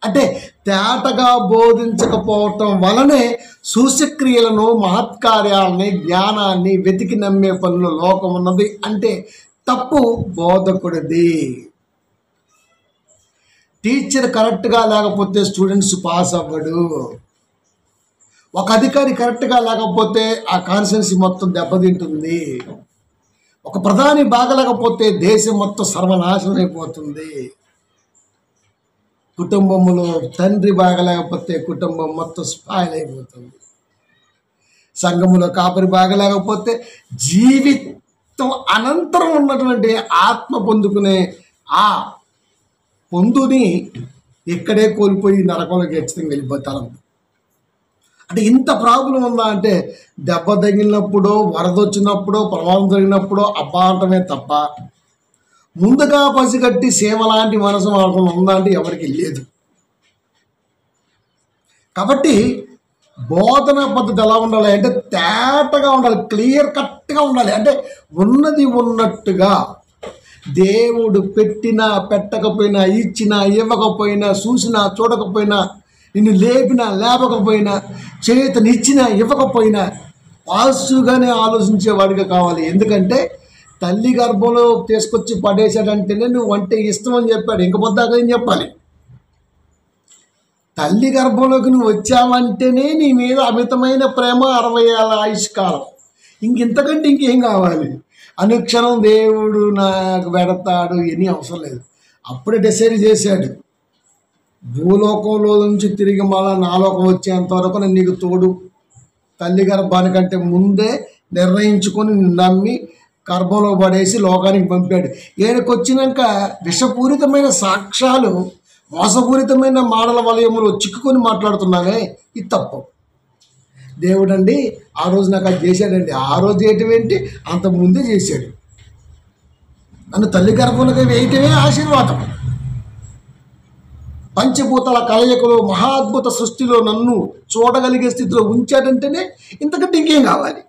అంటే తేటగా బోధించకపోవటం వలనే సూచక్రియలను, మహత్కార్యాలని, జ్ఞానాన్ని వెతికి నమ్మే పనులు లోకం ఉన్నది. అంటే తప్పు బోధకుడిది. టీచర్ కరెక్ట్గా లేకపోతే స్టూడెంట్స్ పాస్ అవ్వడు. ఒక అధికారి కరెక్ట్గా లేకపోతే ఆ కాన్స్టిట్యున్సీ మొత్తం దెబ్బతింటుంది. ఒక ప్రధాని బాగలేకపోతే దేశం మొత్తం సర్వనాశనం అయిపోతుంది. కుటుంబంలో తండ్రి బాగలేకపోతే కుటుంబం మొత్తం స్పాయిల్ అయిపోతుంది. సంఘములో కాపరి బాగలేకపోతే జీవితం అనంతరం ఉన్నటువంటి ఆత్మ పొందుకునే ఆ పొందుని ఇక్కడే కోల్పోయి నరకంలోకి ఖచ్చితంగా వెళ్ళిపోతారు. అంటే ఇంత ప్రాబ్లం ఉందా అంటే దెబ్బ తగిలినప్పుడు, వరద వచ్చినప్పుడు, ప్రమాదం జరిగినప్పుడు అబ్బా అంటమే తప్ప ముందుగా పసిగట్టి సేవ లాంటి మనసు మనకు ఉందా అంటే ఎవరికి లేదు. కాబట్టి బోధన పద్ధతి ఎలా ఉండాలి అంటే తేటగా ఉండాలి, క్లియర్ కట్గా ఉండాలి. అంటే ఉన్నది ఉన్నట్టుగా దేవుడు పెట్టినా పెట్టకపోయినా, ఇచ్చినా ఇవ్వకపోయినా, చూసినా చూడకపోయినా, నిన్ను లేపినా లేపకపోయినా, చేతనిచ్చినా ఇవ్వకపోయినా పాజిటివ్గానే ఆలోచించేవాడిగా కావాలి. ఎందుకంటే తల్లి గర్భంలో తీసుకొచ్చి పడేశాడంటేనే నువ్వు అంటే ఇష్టం అని చెప్పాడు. ఇంక పొద్దాక ఏం చెప్పాలి? తల్లి గర్భంలోకి నువ్వు వచ్చావంటేనే నీ మీద అమితమైన ప్రేమ, 60 ఏళ్ళ ఆయుష్కాలం. ఇంకెంతకంటే ఇంకేం కావాలి? అనుక్షణం దేవుడు నాకు పెడతాడు, ఇవన్నీ అవసరం లేదు. అప్పుడే డిసైడ్ చేశాడు, భూలోకంలో నుంచి తిరిగి మళ్ళా నాలోకం వచ్చేంత వరకు నేను నీకు తోడు. తల్లి గర్భానికంటే ముందే నిర్ణయించుకొని నమ్మి గర్భంలో పడేసి లోకానికి పంపాడు. ఈయనకు వచ్చినాక విషపూరితమైన సాక్ష్యాలు, మోసపూరితమైన మాటల వలయములో చిక్కుకొని మాట్లాడుతున్నావే, ఇది తప్పు. దేవుడండి ఆ రోజు నాకు అది చేశాడండి. ఆ రోజు చేయటం ఏంటి? అంత ముందే చేశాడు. నన్ను తల్లి గర్భంలోకి వేయటమే ఆశీర్వాదం. పంచభూతాల కలయికలో మహాద్భుత సృష్టిలో నన్ను చూడగలిగే స్థితిలో ఉంచాడంటేనే ఇంతకంటే ఇంకేం కావాలి?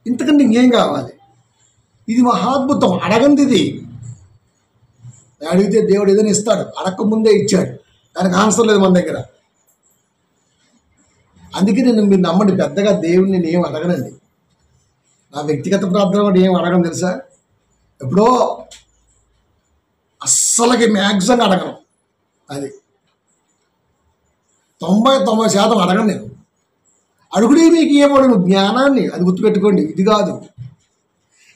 ఇంతకంటే ఇంకేం కావాలి? ఇది మహాద్భుతం. అడగంది ఇది. అడిగితే దేవుడు ఏదైనా ఇస్తాడు, అడగక ముందే ఇచ్చాడు. దానికి ఆన్సర్ లేదు మన దగ్గర. అందుకే మీరు నమ్మండి, పెద్దగా దేవుడిని నేను ఏం అడగనండి. నా వ్యక్తిగత ప్రార్థన కూడా ఏం అడగను తెలుసా? ఎప్పుడో అస్సలకి మ్యాక్సిమం అడగను. అది 90% అడగను నేను. అడుగుడే మీకు ఏమడను, జ్ఞానాన్ని. అది గుర్తుపెట్టుకోండి. ఇది కాదు,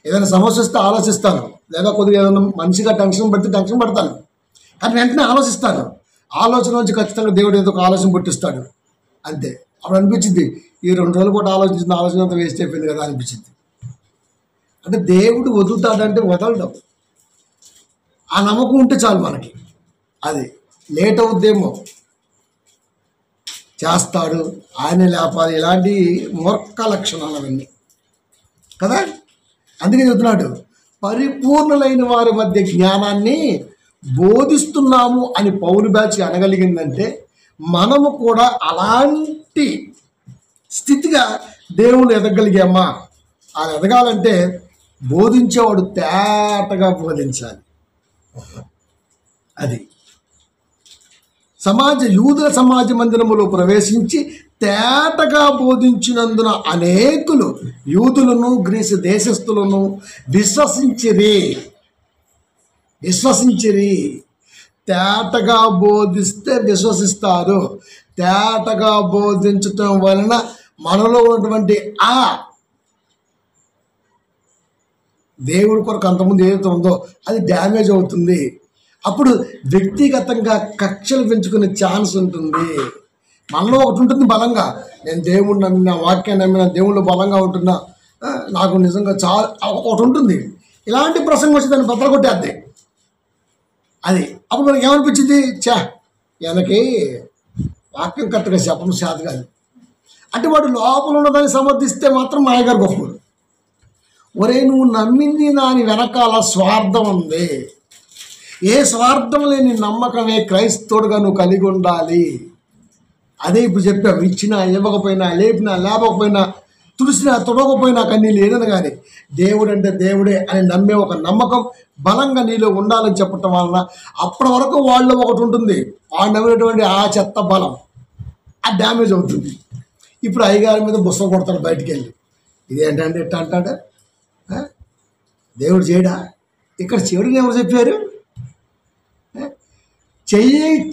ఏదైనా సమస్య వస్తే ఆలోచిస్తాను, లేదా కొద్దిగా ఏదైనా మనిషిగా టెన్షన్ పడతాను, కానీ వెంటనే ఆలోచిస్తాను. ఆలోచన నుంచి ఖచ్చితంగా దేవుడు ఏదో ఒక ఆలోచన పుట్టిస్తాడు. అంతే. అప్పుడు అనిపించింది, ఈ 2 రోజులు కూడా ఆలోచించిన ఆలోచన అంతా వేస్ట్ అయిపోయింది కదా అనిపించింది. అంటే దేవుడు వదులుతాడంటే వదలడం, ఆ నమ్మకం ఉంటే చాలు మనకి. అది లేట్ అవుద్దేమో, చేస్తాడు, ఆయన లేపాలి. ఇలాంటి మూర్ఖ లక్షణాలు అవన్నీ కదా. అందుకే చెబుతున్నాడు, పరిపూర్ణులైన వారి మధ్య జ్ఞానాన్ని బోధిస్తున్నాము అని పౌలు బ్యాచ్ అనగలిగిందంటే మనము కూడా అలాంటి స్థితిగా దేవుని ఎదగలిగామా? అది ఎదగాలంటే బోధించేవాడు తేటగా బోధించాలి. అది యూదుల సమాజ మందిరములో ప్రవేశించి తేటగా బోధించినందున అనేకులు యూదులను గ్రీసు దేశస్థులను విశ్వసించిరి. తేటగా బోధిస్తే విశ్వసిస్తారు. తేటగా బోధించటం వలన మనలో ఉన్నటువంటి ఆ దేవుడి కొరకు అంతకుముందు ఏదైతే ఉందో అది డ్యామేజ్ అవుతుంది. అప్పుడు వ్యక్తిగతంగా కక్షలు పెంచుకునే ఛాన్స్ ఉంటుంది. మనలో ఒకటి ఉంటుంది బలంగా, నేను దేవుడిని నమ్మిన, వాక్యాన్ని నమ్మిన, దేవుళ్ళు బలంగా ఉంటున్నా, నాకు నిజంగా చాలా ఒకటి ఉంటుంది. ఇలాంటి ప్రసంగం వచ్చి దాన్ని బద్దలు కొట్టేద్ది. అది అప్పుడు మనకి ఏమనిపించింది? వెనక్కి వాక్యం కరెక్ట్గా చెప్పడం చేత కాదు అంటే వాడు లోపల ఉన్నదాన్ని సమర్థిస్తే మాత్రం మాయగారు గొప్పడు. ఒరే, నువ్వు నమ్మింది దాని వెనకాల స్వార్థం ఉంది. ఏ స్వార్థం లేని నమ్మకమే క్రైస్తవుడుగా నువ్వు కలిగి ఉండాలి. అదే ఇప్పుడు చెప్పావు. ఇచ్చినా ఇవ్వకపోయినా, లేపినా లేపకపోయినా, తుడిసినా తుడవకపోయినా కన్నీళ్ళు ఏదైనా కానీ దేవుడు అంటే దేవుడే అని నమ్మే ఒక నమ్మకం బలంగా నీలో ఉండాలని చెప్పటం వలన అప్పటి వరకు వాళ్ళు ఒకటి ఉంటుంది, వాళ్ళు నమ్మినటువంటి ఆ చెత్త బలం ఆ డ్యామేజ్ అవుతుంది. ఇప్పుడు అయ్యగారి మీద బుస్సం కొడతాడు బయటికి వెళ్ళి, ఇదేంటంటే ఎట్ట అంటాడు, దేవుడు చేయడా? ఇక్కడ చెడుని ఎవరు చెప్పారు?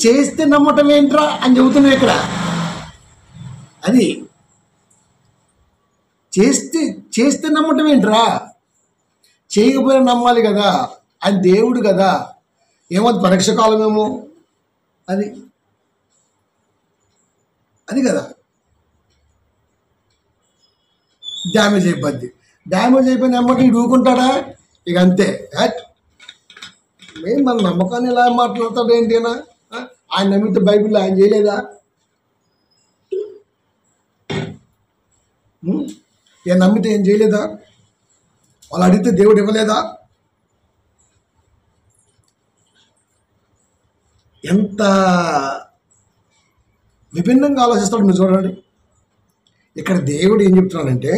చేస్తే నమ్మటం ఏంట్రా అని చెబుతున్నావు ఇక్కడ. అది చేస్తే నమ్మటం ఏంట్రా? చేయకపోయినా నమ్మాలి కదా, అది దేవుడు కదా. ఏమది పరీక్ష కాలమేమో, అది కదా. డ్యామేజ్ అయిపోద్ది. డ్యామేజ్ అయిపోయిన ఎమ్మటి ఊరుకుంటాడా? ఇక అంతే. మేము మన నమ్మకాన్ని ఎలా మాట్లాడతాడు ఏంటినా? ఆయన నమ్మితే బైబిల్లో ఆయన చేయలేదా? ఏం నమ్మితే ఏం చేయలేదా? వాళ్ళు అడిగితే దేవుడు ఇవ్వలేదా? ఎంత విభిన్నంగా ఆలోచిస్తాడు మీరు చూడండి. ఇక్కడ దేవుడు ఏం చెప్తున్నాడంటే,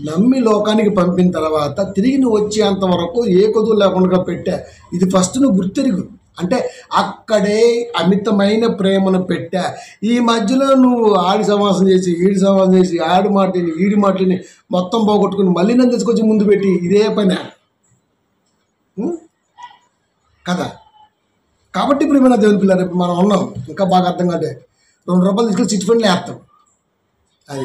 నమ్మి లోకానికి పంపిన తర్వాత తిరిగి నువ్వు వచ్చేంత వరకు ఏ కొదువు లేకుండా పెట్టా. ఇది ఫస్ట్ నువ్వు గుర్తిరుగు. అంటే అక్కడే అమితమైన ప్రేమను పెట్టా. ఈ మధ్యలో నువ్వు ఆడి సమాసం చేసి ఈడి సమాసం చేసి ఆడి మాటని ఈడి మాటని మొత్తం పోగొట్టుకుని మళ్ళీ నన్ను తీసుకొచ్చి ముందు పెట్టి ఇదే పని కదా. కాబట్టి ఇప్పుడు ఏమైనా దేవుని పిల్లలు ఇప్పుడు మనం ఉన్నాం, ఇంకా బాగా అర్థం కంటే ₹2 తీసుకొని చిట్ ఫండ్లో వేస్తాం. అది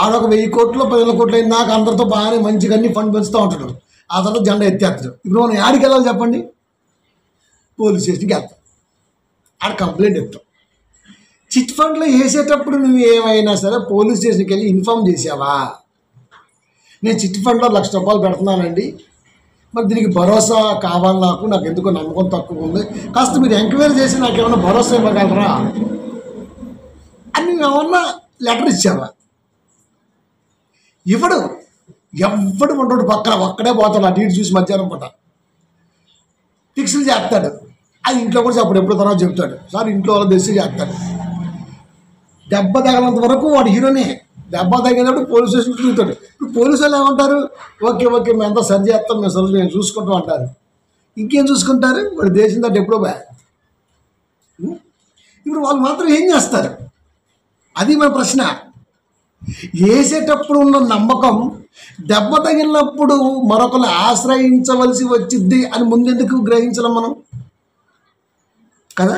ఆడొక 1000 కోట్లు 10,000 కోట్లు అయింది నాకు అందరితో బాగానే మంచిగా అన్ని ఫండ్ పెంచుతూ ఉంటాడు. ఆ తర్వాత జెండా ఎత్తేస్తాడు. ఇప్పుడు మనం యాడికి వెళ్ళాలి చెప్పండి? పోలీస్ స్టేషన్కి వెళ్తాం, ఆడ కంప్లైంట్ ఇస్తాం. చిట్ ఫండ్లో వేసేటప్పుడు నువ్వు ఏమైనా సరే పోలీస్ స్టేషన్కి వెళ్ళి ఇన్ఫామ్ చేసావా? నేను చిట్ ఫండ్లో ₹1,00,000 పెడుతున్నానండి, మరి దీనికి భరోసా కావాలి, నాకు ఎందుకో నమ్మకం తక్కువ ఉంది, కాస్త మీరు ఎంక్వైరీ చేసి నాకు ఏమైనా భరోసా ఇవ్వగలరా అని ఏమన్నా లెటర్ ఇచ్చావా? ఇవ్వడు. ఎవడు ఉంటాడు పక్కన, ఒక్కడే పోతాడు అటు ఇటు చూసి మధ్యాహ్నం పూట ఫిక్స్లు చేస్తాడు. అది ఇంట్లో కూడా చెప్పడు, ఎప్పుడు తర్వాత చెప్తాడు. సార్ ఇంట్లో వాళ్ళు తెచ్చి చేస్తాడు. దెబ్బ తగినంత వరకు వాడు హీరోనే. దెబ్బ తగినప్పుడు పోలీస్ స్టేషన్ తిరుగుతాడు. ఇప్పుడు పోలీసు వాళ్ళు ఏమంటారు? ఓకే మేము అంతా సరి చేస్తాం, మేము సరి మేము చూసుకుంటాం అంటారు. ఇంకేం చూసుకుంటారు? వాడు దేశం తట్టు ఎప్పుడో బా. ఇప్పుడు వాళ్ళు మాత్రం ఏం చేస్తారు? అది మన ప్రశ్న. వేసేటప్పుడు ఉన్న నమ్మకం దెబ్బ తగిలినప్పుడు మరొకరు ఆశ్రయించవలసి వచ్చిద్ది అని ముందెందుకు గ్రహించలేం మనం కదా?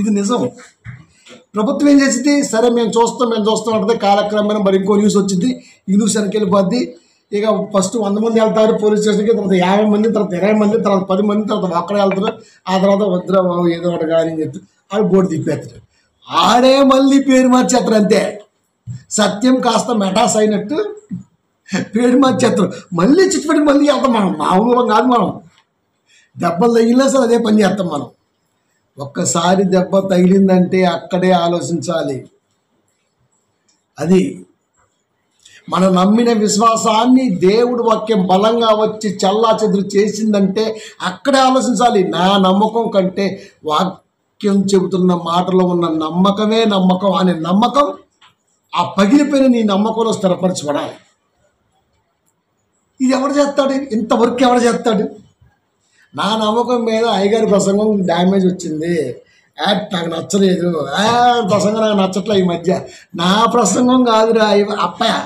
ఇది నిజం. ప్రభుత్వం ఏం చేసింది? సరే మేము చూస్తాం అంటే కాలక్రమేణా మరి ఇంకో న్యూస్ వచ్చింది, ఈ న్యూస్ వెనక్కి వెళ్ళిపోద్ది. ఇక ఫస్ట్ 100 మంది వెళ్తారు పోలీస్ స్టేషన్కి, తర్వాత 50 మంది, తర్వాత 20 మంది, తర్వాత 10 మంది, తర్వాత ఒక్కడే వెళ్తారు. ఆ తర్వాత వద్దురా బాబు ఏదో ఒకటి కానీ అని చెప్తారు. ఆడు బోర్డు తిప్పేస్తాడు. ఆడే మళ్ళీ పేరు మార్చేస్తారు. అంతే. సత్యం కాస్త మెటాస్ అయినట్టు పేరు మార్చేస్తారు. మళ్ళీ చిట్టుపడి మళ్ళీ వెళ్తాం మనం. మామూలుగా కాదు, మనం దెబ్బలు తగిలినా సరే అదే పని చేస్తాం మనం. ఒక్కసారి దెబ్బ తగిలిందంటే అక్కడే ఆలోచించాలి. అది మనం నమ్మిన విశ్వాసాన్ని దేవుడు వాక్యం బలంగా వచ్చి చల్లాచెదురు చేసిందంటే అక్కడే ఆలోచించాలి. నా నమ్మకం కంటే వాక్యం చెబుతున్న మాటలో ఉన్న నమ్మకమే నమ్మకం అనే నమ్మకం, ఆ పగిలిపోయిన నీ నమ్మకంలో స్థిరపరచబడాలి. ఇది ఎవరు చేస్తాడు? ఇంతవరకు ఎవరు చేస్తాడు? నా నమ్మకం మీద అయ్యగారి ప్రసంగం డ్యామేజ్ వచ్చింది, నాకు నచ్చలేదు, ప్రసంగం నాకు నచ్చట్లే ఈ మధ్య. నా ప్రసంగం కాదురా అప్పయ్య,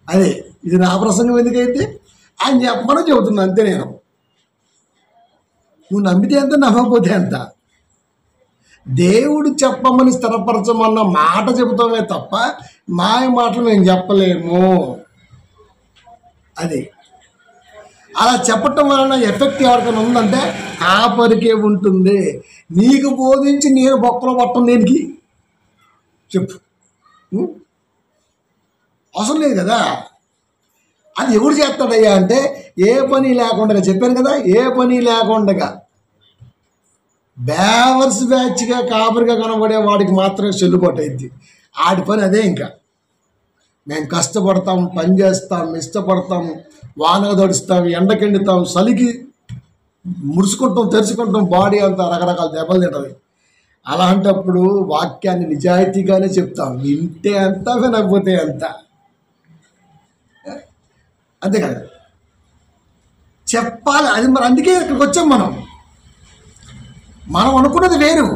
అదే ఇది నా ప్రసంగం ఎందుకైతే ఆయన చెప్పమని చెబుతున్నా అంతే. నేను నువ్వు నమ్మితే ఎంత, నమ్మకపోతే ఎంత. దేవుడు చెప్పమని స్థిరపరచమన్న మాట చెబుతామే తప్ప మాయ మాటలు మేము చెప్పలేము. అది అలా చెప్పటం వలన ఎఫెక్ట్ ఎవరికైనా ఉందంటే కాపరికే ఉంటుంది. నీకు బోధించి నేను బొక్కలో పట్టం దేనికి చెప్పు? అవసరం లేదు కదా. అది ఎవడు చేస్తాడయ్యా అంటే ఏ పని లేకుండా, చెప్పాను కదా, ఏ పని లేకుండా బ్యావర్స్ బ్యాచ్గా కాపరిగా కనబడే వాడికి మాత్రమే చెల్లుబాటు అయింది. ఆడి పని అదే. ఇంకా మేము కష్టపడతాం, పని చేస్తాం, ఇష్టపడతాం, వానగా దడుస్తాం, ఎండకెండుతాం, చలికి ముడుచుకుంటాం, తెరుచుకుంటాం, బాడీ అంతా రకరకాల దెబ్బలు తింటుంది. అలాంటప్పుడు వాక్యాన్ని నిజాయితీగానే చెప్తాం. వింటే అంత, వినకపోతే అంత. అంతే కదా, చెప్పాలి. అది మరి అందుకే ఇక్కడికి వచ్చాం మనం. మనం అనుకున్నది వేరు.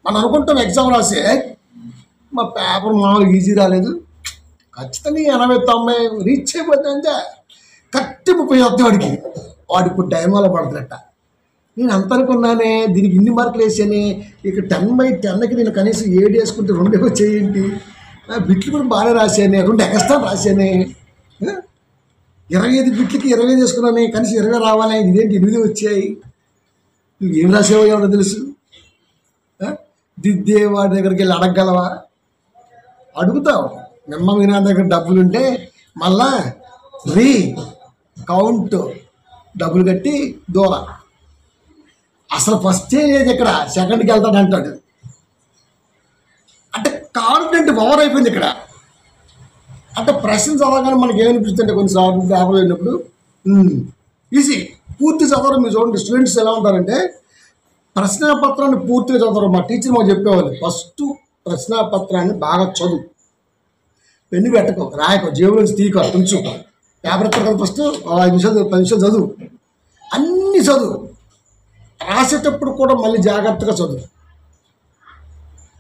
మనం అనుకుంటాం ఎగ్జామ్ రాసే మా పేపర్ మామూలుగా ఈజీ రాలేదు, ఖచ్చితంగా 80-90 రీచ్ అయిపోతుందంటే కరెక్ట్ 30 వస్తాయి వాడికి. వాడు ఇప్పుడు టైం వల్ల పడుతున్నట్ట. నేను అంత అనుకున్నానే, దీనికి ఇన్ని మార్కులు వేసానే, ఇక 10/10కి నేను కనీసం 7 వేసుకుంటే 2 వచ్చేయండి, బిట్లు కూడా బాగా రాశానే, 2 ఎక్స్ట్రా రాశానే, 25 బిట్లకి 25 వేసుకున్నానే, కనీసం 20 రావాలి, ఇదేంటి 8 వచ్చాయి. నువ్వు ఏం రాసావో ఎవరో తెలుసు? దిద్దే వాడి దగ్గరికి వెళ్ళి అడగగలవా? అడుగుతావు. నిమ్మ వినా దగ్గర డబ్బులు ఉంటే మళ్ళా కౌంట్ డబ్బులు కట్టి దూరం. అసలు ఫస్ట్ లేదు, ఇక్కడ సెకండ్కి వెళ్తాడు అంటాడు. అంటే కాన్ఫిడెంట్ ఓవర్ అయిపోయింది ఇక్కడ. అంటే ప్రశ్న చదవగానే మనకి ఏమనిపిస్తుంది, కొన్నిసార్లు పేపర్లో వెళ్ళినప్పుడు ఈజీ పూర్తి చదవరు. మీరు చూడండి, స్టూడెంట్స్ ఎలా ఉంటారంటే ప్రశ్నాపత్రాన్ని పూర్తిగా చదవరు. మా టీచర్ మాకు చెప్పేవాళ్ళు, ఫస్ట్ ప్రశ్నాపత్రాన్ని బాగా చదువు, పెన్ను పెట్టకు, రాయకు, జేబులో తీక, కొంచెం పేపర్ ఎక్కడ కదా, ఫస్ట్ 5 నిమిషాలు 10 నిమిషాలు చదువు, అన్నీ చదువు, రాసేటప్పుడు కూడా మళ్ళీ జాగ్రత్తగా చదువు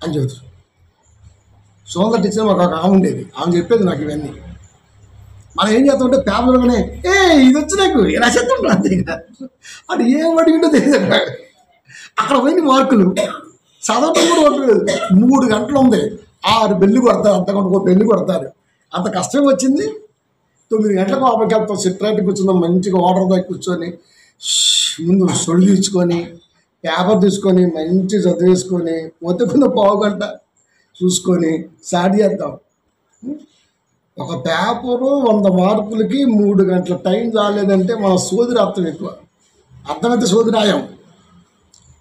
అని చెబుతారు. సోంద టీచర్ మాకు ఒక ఆమె ఉండేది, ఆమె చెప్పేది నాకు ఇవన్నీ. మనం ఏం చేస్తామంటే పేపర్లోనే ఇది వచ్చి నాకు ఇలా చేస్తుంటా అంతే. అది ఏం అడిగింటో తెలియదు. అక్కడ పోయిన మార్కులు చదవటం కూడా ఉంటుంది. 3 గంటలు ఉంది, 6 బెల్లు కొడతారు, అర్ధగంటకు ఒక బెల్లు కొడతారు. అంత కష్టం వచ్చింది. 9 గంటలకు లోపలికి వెళ్తాం, సిట్రైట్ కూర్చుందాం, మంచిగా వాటర్ దగ్గర కూర్చొని ముందు సొళ్ళు తీసుకొని పేపర్ తీసుకొని మంచి చదివేసుకొని మొత్తం పావు గంట చూసుకొని స్టార్ట్ చేద్దాం. ఒక పేపరు 100 మార్కులకి 3 గంటల టైం రాలేదంటే మన సోది రాత్రం ఎక్కువ. అర్థమైతే సోది రాయం.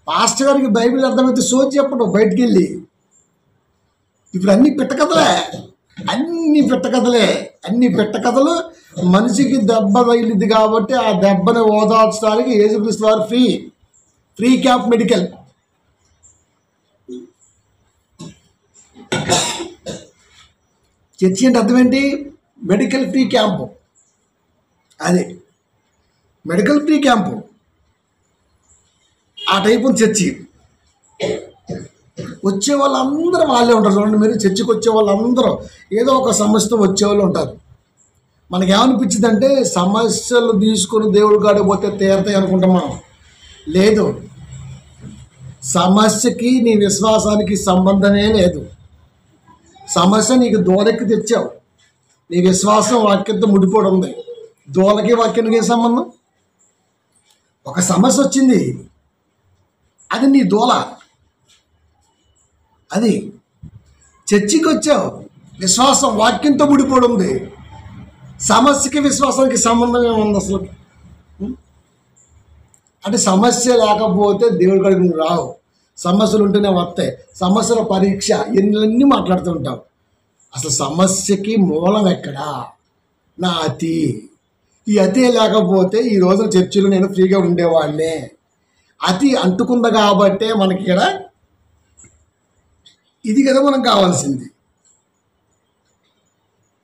పాస్టర్ గారికి బైబిల్ అర్థమైతే సోది చెప్పడం బయటికి వెళ్ళి. ఇప్పుడు అన్ని పెట్టకథలే, అన్ని పెట్టకథలు. మనిషికి దెబ్బ తగిలింది కాబట్టి ఆ దెబ్బని ఓదార్చడానికి యేసుక్రీస్తు వారు ఫ్రీ క్యాంప్ మెడికల్. చర్చి అంటే అర్థం ఏంటి? Medical free camp. అదే మెడికల్ ఫ్రీ క్యాంపు, ఆ టైపు చర్చి. వచ్చే వాళ్ళందరూ వాళ్ళే ఉంటారు. చూడండి, మీరు చర్చికి వచ్చే వాళ్ళందరూ ఏదో ఒక సమస్యతో వచ్చేవాళ్ళు ఉంటారు. మనకి ఏమనిపించింది అంటే సమస్యలు తీసుకొని దేవుడి కాడికి పోతే తీరతాయి అనుకుంటాం మనం. లేదు, సమస్యకి నీ విశ్వాసానికి సంబంధమే లేదు. సమస్య నీకు దూలకి తెచ్చావు, నీ విశ్వాసం వాక్యంతో ముడిపోవడం ఉంది. దూలకి వాక్యానికి ఏ సంబంధం? ఒక సమస్య వచ్చింది, అది నీ దూల. అది చర్చికి వచ్చావు, విశ్వాసం వాక్యంతో ముడిపోవడం ఉంది. సమస్యకి విశ్వాసానికి సంబంధం ఏముంది అసలు? అంటే సమస్య లేకపోతే దేవుడి కాడికి నువ్వు రావు, సమస్యలు ఉంటేనే వస్తాయి. సమస్యల పరీక్ష ఎన్ని మాట్లాడుతూ ఉంటావు. అసలు సమస్యకి మూలం ఎక్కడా? నా అతి. ఈ అతి లేకపోతే ఈ రోజు చర్చిలో నేను ఫ్రీగా ఉండేవాడినే. అతి అంటుకుంది కాబట్టే మనకి ఇక్కడ ఇది కదా మనకు కావాల్సింది.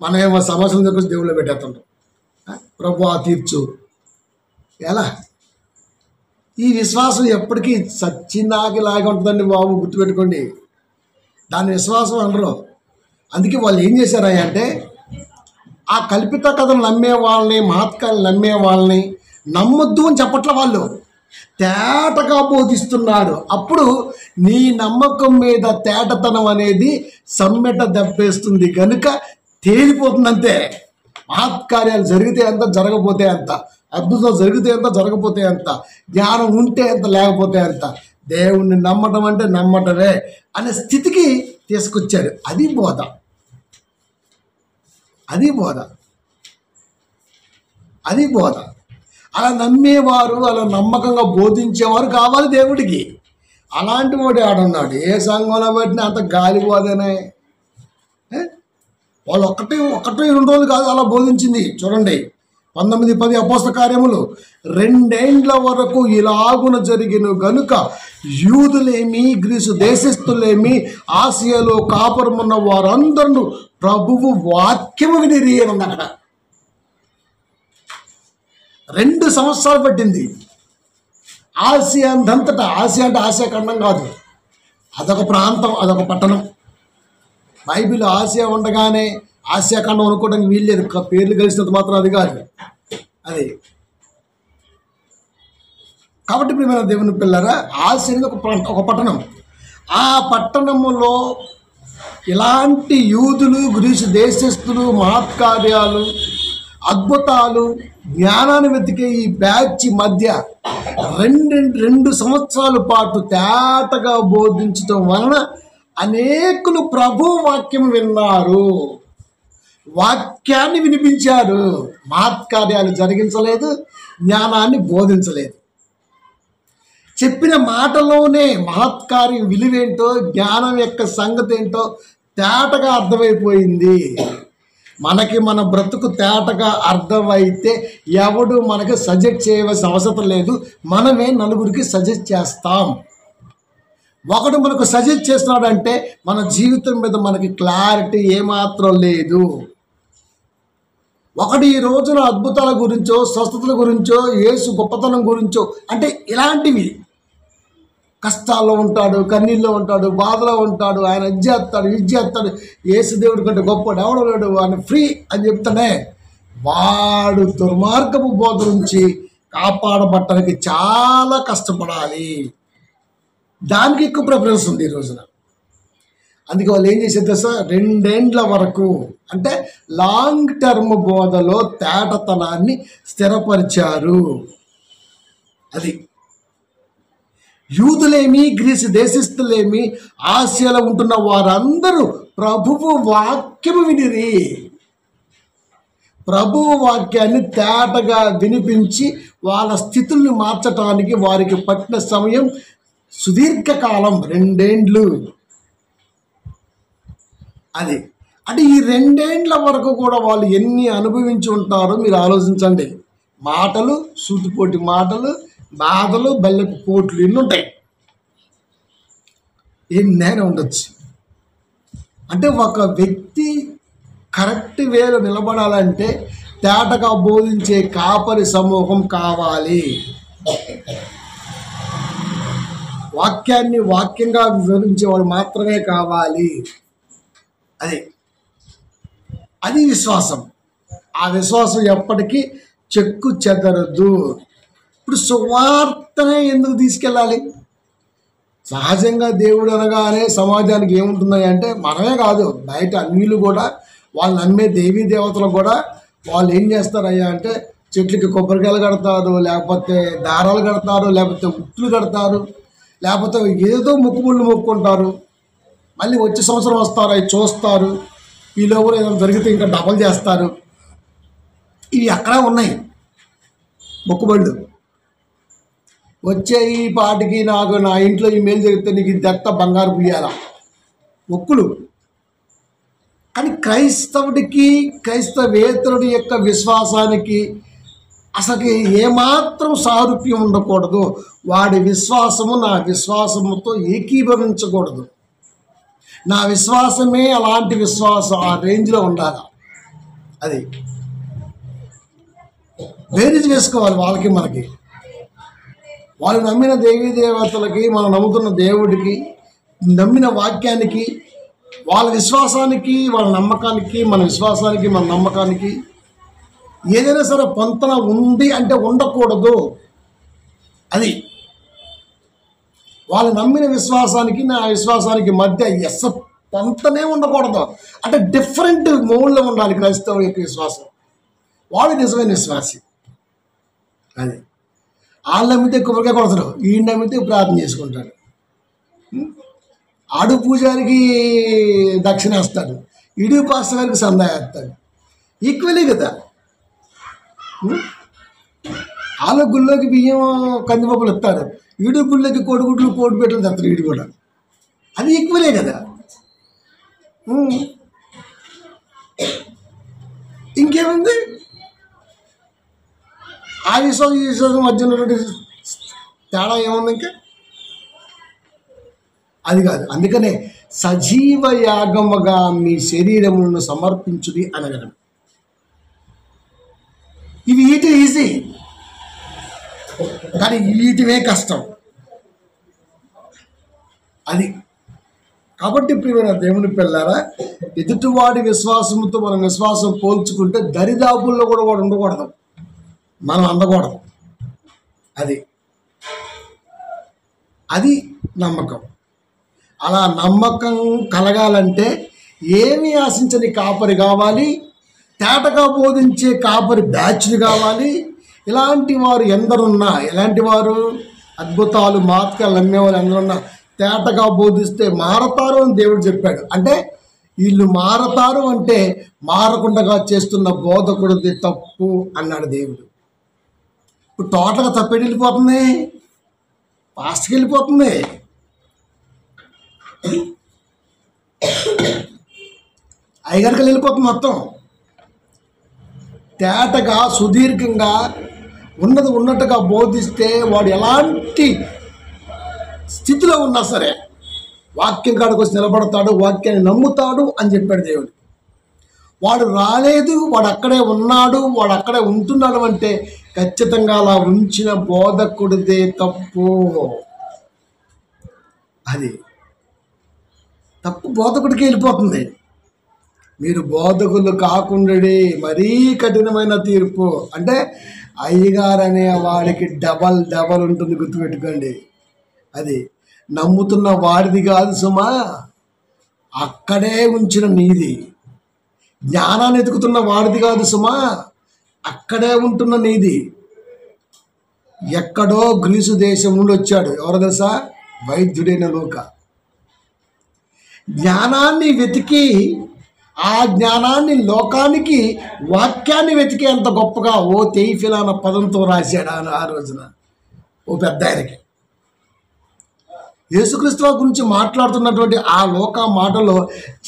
మనమేమో సమస్యల దగ్గర దేవుళ్ళు పెట్టేస్తుంటాం. ప్రభువా తీర్చు. ఎలా? ఈ విశ్వాసం ఎప్పటికీ సచ్చినాకిలాగా ఉంటుందండి బాబు, గుర్తుపెట్టుకోండి. దాని విశ్వాసం అనరు. అందుకే వాళ్ళు ఏం చేశారా అంటే ఆ కల్పిత కథలు నమ్మే వాళ్ళని, మహత్కాలు నమ్మే వాళ్ళని నమ్మొద్దు అని చెప్పట్ల, వాళ్ళు తేటగా బోధిస్తున్నారు. అప్పుడు నీ నమ్మకం మీద తేటతనం అనేది సమ్మెట దెబ్బేస్తుంది కనుక తేలిపోతుంది అంతే. మహత్కార్యాలు జరిగితే ఎంత, జరగపోతే ఎంత, అద్భుతం జరిగితే ఎంత, జరగపోతే ఎంత, జ్ఞానం ఉంటే ఎంత, లేకపోతే ఎంత, దేవుణ్ణి నమ్మటం అంటే నమ్మటమే అనే స్థితికి తీసుకొచ్చారు. అది బోధ, అది బోధ, అది బోధ. అలా నమ్మేవారు, అలా నమ్మకంగా బోధించేవారు కావాలి దేవుడికి. అలాంటి వాడు ఆడున్నాడు. ఏ సంఘంలో పెట్టినా అంత గాలి బోధనే. వాళ్ళు ఒకటి 2 రోజులు కాదు అలా బోధించింది. చూడండి, 19:10 అపోస్తల కార్యములు. 2 ఏండ్ల వరకు ఇలాగున జరిగిన గనుక యూదులేమి, గ్రీసు దేశస్థులేమి, ఆసియాలో కాపురమున్న వారందరూ ప్రభువు వాక్యము వినిరి అని ఉంది. అక్కడ 2 సంవత్సరాలు పట్టింది. ఆసియా అంతటా, ఆసియా అంటే ఆసియా ఖండం కాదు, అదొక ప్రాంతం, అదొక పట్టణం. బైబిల్ ఆసియా ఉండగానే ఆసియా ఖండం అనుకోవడానికి వీల్లేదు, పేర్లు కలిసినంత మాత్రం అది కాదు. అది కాబట్టి ఇప్పుడు మన దేవుని పిల్లరా, ఆసియా ఒక పట్టణం. ఆ పట్టణములో ఇలాంటి యూదులు, గ్రీసు దేశస్థులు, మహత్కార్యాలు, అద్భుతాలు, జ్ఞానాన్ని వెతికే ఈ బ్యాచ్ మధ్య 2 సంవత్సరాల పాటు తేటగా బోధించడం వలన అనేకులు ప్రభు వాక్యం విన్నారు. వాక్యాన్ని వినిపించారు, మహత్కార్యాలు జరిగించలేదు, జ్ఞానాన్ని బోధించలేదు. చెప్పిన మాటలోనే మహత్కార్యం విలువేంటో, జ్ఞానం యొక్క సంగతి ఏంటో తేటగా అర్థమైపోయింది. మనకి మన బ్రతుకు తేటగా అర్థమైతే ఎవడు మనకి సజెస్ట్ చేయవలసిన అవసరం లేదు, మనమే నలుగురికి సజెస్ట్ చేస్తాం. ఒకడు మనకు సజెస్ట్ చేస్తున్నాడంటే మన జీవితం మీద మనకి క్లారిటీ ఏమాత్రం లేదు. ఒకటి ఈ రోజున అద్భుతాల గురించో, స్వస్థతల గురించో, యేసు గొప్పతనం గురించో అంటే ఇలాంటివి, కష్టాల్లో ఉంటాడు, కన్నీళ్ళలో ఉంటాడు, బాధలో ఉంటాడు, ఆయన ఇది చేస్తాడు, ఇది చేస్తాడు, యేసు దేవుడి కంటే గొప్ప ఎవడో లేడు, ఆయన ఫ్రీ అని చెప్తానే, వాడు దుర్మార్గపు బోధ నుంచి కాపాడబట్టడానికి చాలా కష్టపడాలి. దానికి ఎక్కువ ప్రిఫరెన్స్ ఉంది ఈ రోజున. అందుకే వాళ్ళు ఏం చేసేది తెలుసా, 2 ఏండ్ల వరకు అంటే లాంగ్ టర్మ్ బోధలో తేటతనాన్ని స్థిరపరిచారు. అది యూదులేమి, గ్రీసు దేశస్థులేమి, ఆసియాలో ఉంటున్న వారందరూ ప్రభువు వాక్యము వినిరి. ప్రభువు వాక్యాన్ని తేటగా వినిపించి వాళ్ళ స్థితుల్ని మార్చటానికి వారికి పట్టిన సమయం సుదీర్ఘకాలం, 2 ఏండ్లు. అది అంటే ఈ 2 ఏండ్ల వరకు కూడా వాళ్ళు ఎన్ని అనుభవించి ఉంటారో మీరు ఆలోచించండి. మాటలు, సూటిపోటి మాటలు, బాధలు, బెల్లపు పోట్లు ఇన్ని ఉంటాయి, ఎన్నైనా ఉండొచ్చు. అంటే ఒక వ్యక్తి కరెక్ట్ వేలో నిలబడాలంటే తేటగా బోధించే కాపరి సమూహం కావాలి. వాక్యాన్ని వాక్యంగా వివరించేవాడు మాత్రమే కావాలి. అది విశ్వాసం. ఆ విశ్వాసం ఎప్పటికీ చెక్కు చెదరదు. ఇప్పుడు సువార్తనే ఎందుకు తీసుకెళ్ళాలి? సహజంగా దేవుడు అనగానే సమాజానికి ఏముంటున్నాయి అంటే, మనమే కాదు బయట అన్యులు కూడా, వాళ్ళు నమ్మే దేవీ దేవతలు కూడా వాళ్ళు ఏం చేస్తారయ్యా అంటే చెట్లకి కొబ్బరికాయలు కడతారు, లేకపోతే దారాలు కడతారు, లేకపోతే ఉట్లు కడతారు, లేకపోతే ఏదో మొక్కుబళ్ళు మొక్కుంటారు. మళ్ళీ వచ్చే సంవత్సరం వస్తారు, అవి చూస్తారు, ఈ లోపల ఏదైనా జరిగితే ఇంకా డబల్ చేస్తారు. ఇవి అక్కడ ఉన్నాయి మొక్కుబళ్ళు. వచ్చే ఈ పాటికి నాకు నా ఇంట్లో ఈ మేలు జరిగితే నీకు దత్త బంగారు పుయ్యాల మొక్కులు. కానీ క్రైస్తవుడికి, క్రైస్తవేతరుడి యొక్క విశ్వాసానికి అసలు ఏమాత్రం సారూప్యం ఉండకూడదు. వాడి విశ్వాసము నా విశ్వాసముతో ఏకీభవించకూడదు. నా విశ్వాసమే అలాంటి విశ్వాసం, ఆ రేంజ్లో ఉండాలి. అది బేరీజ్ వేసుకోవాలి వాళ్ళకి మనకి. వాళ్ళు నమ్మిన దేవీ దేవతలకి, మనం నమ్ముతున్న దేవుడికి, నమ్మిన వాక్యానికి, వాళ్ళ విశ్వాసానికి, వాళ్ళ నమ్మకానికి, మన విశ్వాసానికి, మన నమ్మకానికి ఏదైనా సరే పొంతన ఉంది అంటే ఉండకూడదు. అది వాళ్ళు నమ్మిన విశ్వాసానికి, నా విశ్వాసానికి మధ్య పొంతనే ఉండకూడదు. అంటే డిఫరెంట్ మోడ్లో ఉండాలి క్రైస్తవ యొక్క విశ్వాసం. వాడు నిజమైన విశ్వాసి. అది వాళ్ళు నమ్మితే కొబ్బరికాయ కొడతాడు, ఈయన నమ్మితే ప్రార్థన చేసుకుంటాడు. ఆడు పూజారికి దక్షిణ వేస్తాడు, ఈడు పాస్టర్ గారికి సందా వేస్తాడు. ఈక్వలే కదా. వాళ్ళ గుళ్ళోకి బియ్యం, కందిపప్పులు ఇస్తాడు, ఈడు గుళ్ళకి కోడిగుడ్లు, కోడిపెట్టలు తెస్తాడు ఈడు కూడా. అది ఈక్వలే కదా. ఇంకేముంది? ఆ విశ్వాసం ఈ విశ్వాసం మధ్య ఉన్నటువంటి తేడా ఏముంది? ఇంకా అది కాదు. అందుకనే సజీవ యాగముగా మీ శరీరములను సమర్పించుడి అనగలం. ఇవి ఈటి ఈజీ, కానీ వీటివే కష్టం. అది కాబట్టి ప్రియమైన దేవుని పిల్లారా, ఎదుటివాడి విశ్వాసంతో మనం విశ్వాసం పోల్చుకుంటే దరిదాపుల్లో కూడా వాడు ఉండకూడదు, మనం అందకూడదు. అది నమ్మకం. అలా నమ్మకం కలగాలంటే ఏమీ ఆశించని కాపరి కావాలి, తేటగా బోధించే కాపరి బ్యాచ్లు కావాలి. ఇలాంటి వారు ఎందరున్నా, ఎలాంటి వారు అద్భుతాలు మాత్కాలు నమ్మేవాళ్ళు ఎందరున్నా తేటగా బోధిస్తే మారతారు అని దేవుడు చెప్పాడు. అంటే వీళ్ళు మారతారు అంటే మారకుండా చేస్తున్న బోధకుడిది తప్పు అన్నాడు దేవుడు. ఇప్పుడు టోటల్గా తప్పేటి వెళ్ళిపోతుంది, పాస్ట్కి వెళ్ళిపోతుంది. అయ్యగారికి వెళ్ళిపోతుంది మొత్తం. తేటగా సుదీర్ఘంగా ఉన్నది ఉన్నట్టుగా బోధిస్తే వాడు ఎలాంటి స్థితిలో ఉన్నా సరే వాక్యం కాడికి వచ్చి నిలబడతాడు, వాక్యాన్ని నమ్ముతాడు అని చెప్పాడు దేవుడు. వాడు రాలేదు, వాడు అక్కడే ఉన్నాడు, వాడు అక్కడే ఉంటున్నాడు అంటే ఖచ్చితంగా అలా ఉంచిన బోధకుడిదే తప్పు. అది తప్పు బోధకుడికి వెళ్ళిపోతుంది. మీరు బోధకులు కాకుండానే మరీ కఠినమైన తీర్పు అంటే అయ్యగారు అనే వాడికి డబల్ ఉంటుంది, గుర్తుపెట్టుకోండి. అది నమ్ముతున్న వాడిది కాదు సుమా, అక్కడే ఉంచిన నీది. జ్ఞానాన్ని ఎతుకుతున్న వాడిది కాదు సుమా, అక్కడే ఉంటున్న నీది. ఎక్కడో గ్రీసు దేశం నుండి వచ్చాడు, ఎవరు తెలుసా? వైద్యుడైన లూకా. జ్ఞానాన్ని వెతికి ఆ జ్ఞానాన్ని లోకానికి వాక్యాన్ని వెతికే అంత గొప్పగా ఓ తెయిఫిలా అన్న పదంతో రాశాడు ఆ రోజున ఓ పెద్ద ఆయనకి. యేసుక్రీస్తు గురించి మాట్లాడుతున్నటువంటి ఆ లోక మాటలో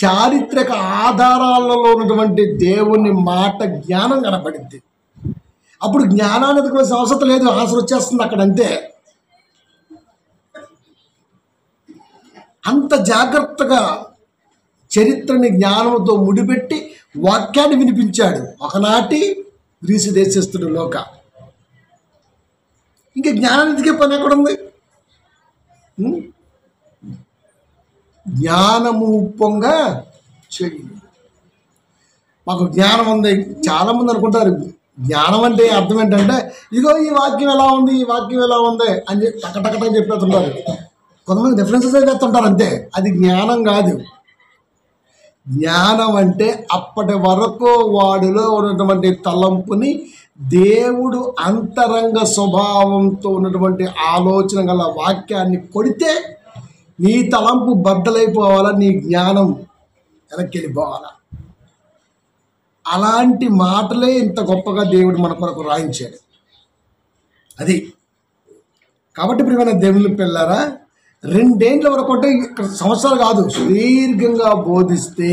చారిత్రక ఆధారాలలో ఉన్నటువంటి దేవుని మాట జ్ఞానం కనపడింది. అప్పుడు జ్ఞానాన్ని ఎదుర్కోవాల్సిన అవసరం లేదు, ఆన్సర్ వచ్చేస్తుంది అక్కడ అంతే. అంత జాగ్రత్తగా చరిత్రని జ్ఞానంతో ముడిపెట్టి వాక్యాన్ని వినిపించాడు ఒకనాటి గ్రీసు దేశస్థుడు లోక. ఇంకా జ్ఞానం ఎదిగే పని ఎక్కడుంది? జ్ఞానము పొంగ చెయ్యి. మాకు జ్ఞానం ఉంది. చాలామంది అనుకుంటారు జ్ఞానం అంటే అర్థం ఏంటంటే ఇగో ఈ వాక్యం ఎలా ఉంది, ఈ వాక్యం ఎలా ఉంది అని చెప్పి టకటకటని చెప్పేస్తుంటారు. కొంతమంది డిఫరెన్సెస్ చేస్తుంటారు అంతే. అది జ్ఞానం కాదు. జ్ఞానం అంటే అప్పటి వరకు వాడిలో ఉన్నటువంటి తలంపుని దేవుడు అంతరంగ స్వభావంతో ఉన్నటువంటి ఆలోచన గల వాక్యాన్ని కొడితే నీ తలంపు బద్దలైపోవాలా, నీ జ్ఞానం వెనక్కి వెళ్ళిపోవాలా. అలాంటి మాటలే ఇంత గొప్పగా దేవుడు మన కొరకు రాయించాడు. అది కాబట్టి ప్రియమైన దేవుని పిల్లారా, 2 ఏళ్ల వరకు అంటే సంవత్సరాలు కాదు, సుదీర్ఘంగా బోధిస్తే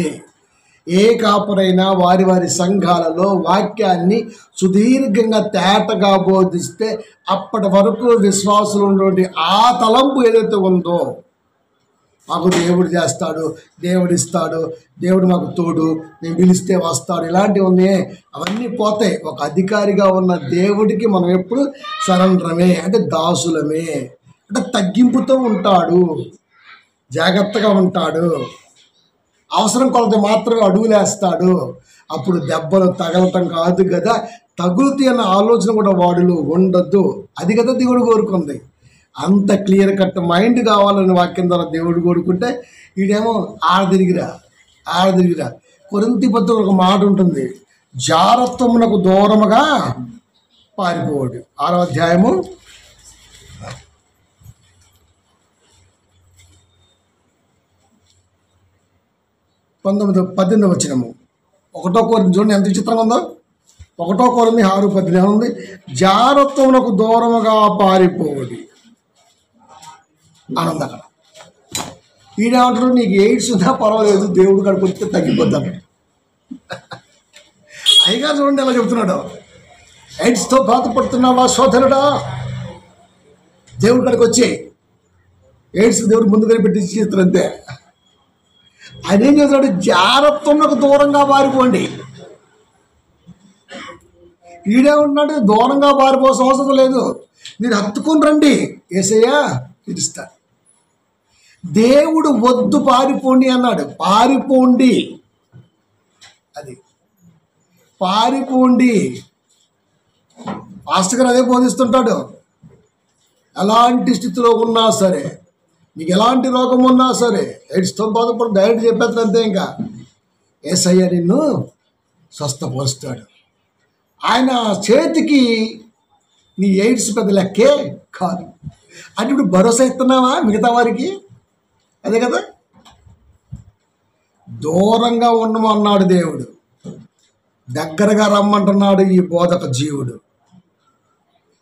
ఏ కాపురైనా వారి వారి సంఘాలలో వాక్యాన్ని సుదీర్ఘంగా తేటగా బోధిస్తే అప్పటి వరకు విశ్వాసులు ఉన్నటువంటి ఆ తలంపు ఏదైతే ఉందో మాకు దేవుడు చేస్తాడు, దేవుడు ఇస్తాడు, దేవుడు మాకు తోడు, మేము పిలిస్తే వస్తాడు, ఇలాంటివి ఉన్నాయి, అవన్నీ పోతాయి. ఒక అధికారిగా ఉన్న దేవుడికి మనం ఎప్పుడు సరెండరమే, అంటే దాసులమే, అంటే తగ్గింపుతో ఉంటాడు, జాగ్రత్తగా ఉంటాడు, అవసరం కొలత మాత్రమే అడుగులేస్తాడు. అప్పుడు దెబ్బలు తగలటం కాదు కదా, తగులుతాయి అన్న ఆలోచన కూడా వాడిలో ఉండొద్దు. అది కదా దేవుడు కోరుకుంది. అంత క్లియర్ కట్ మైండ్ కావాలని వాక్యం ద్వారా దేవుడు కోరుకుంటే వీడేమో ఆడదిరిగిరా. కొరింథీ పత్రికలో ఒక మాట ఉంటుంది, జారత్వమునకు దూరముగా పారిపోవాడు. 6వ అధ్యాయము 18వ వచనము. 1వ కొరింథీ చూడండి ఎంత విచిత్రంగా ఉందో. 1వ కొరింథీ 6:18 ఉంది, జారత్వమునకు దూరముగా పారిపోవడి ఆనంద. అక్కడ ఈడేమంటారు, నీకు ఎయిడ్స్ ఉందా పర్వాలేదు, దేవుడు కాడికి వస్తే తగ్గిపోద్దాం. అయిగా చూడండి ఎలా చెబుతున్నాడు, ఎయిడ్స్తో బాధపడుతున్నావా సోదరుడా, దేవుడి కాడికి వచ్చి ఎయిడ్స్ దేవుడు ముందుగానే పెట్టి చేస్తారు అంతే. ఆయన ఏం చేస్తున్నాడు, జారత్వంలోకి దూరంగా పారిపోండి. ఈడేమంటున్నాడు, దూరంగా పారిపోవాల్సిన అవసరం లేదు, మీరు హత్తుకుని రండి, యేసయ్య పిలుస్తాడు. దేవుడు వద్దు పారిపోండి అన్నాడు, పారిపోండి. అది పారిపోండి. పాస్టర్ గారు అదే బోధిస్తుంటాడు. ఎలాంటి స్థితిలో ఉన్నా సరే, నీకు ఎలాంటి రోగం ఉన్నా సరే, ఎయిడ్స్తో బాధపడి డైరెక్ట్ చెప్పేస్తాడు అంతే. ఇంకా యేసయ్య నిన్ను స్వస్థపరుస్తాడు. ఆయన చేతికి నీ ఎయిడ్స్ పెద్ద లెక్కే కాదు. అంటే ఇప్పుడు భరోసా ఇస్తున్నావా మిగతా వారికి? అదే కదా, దూరంగా ఉండమన్నాడు దేవుడు, దగ్గరగా రమ్మంటున్నాడు ఈ బోధక జీవుడు.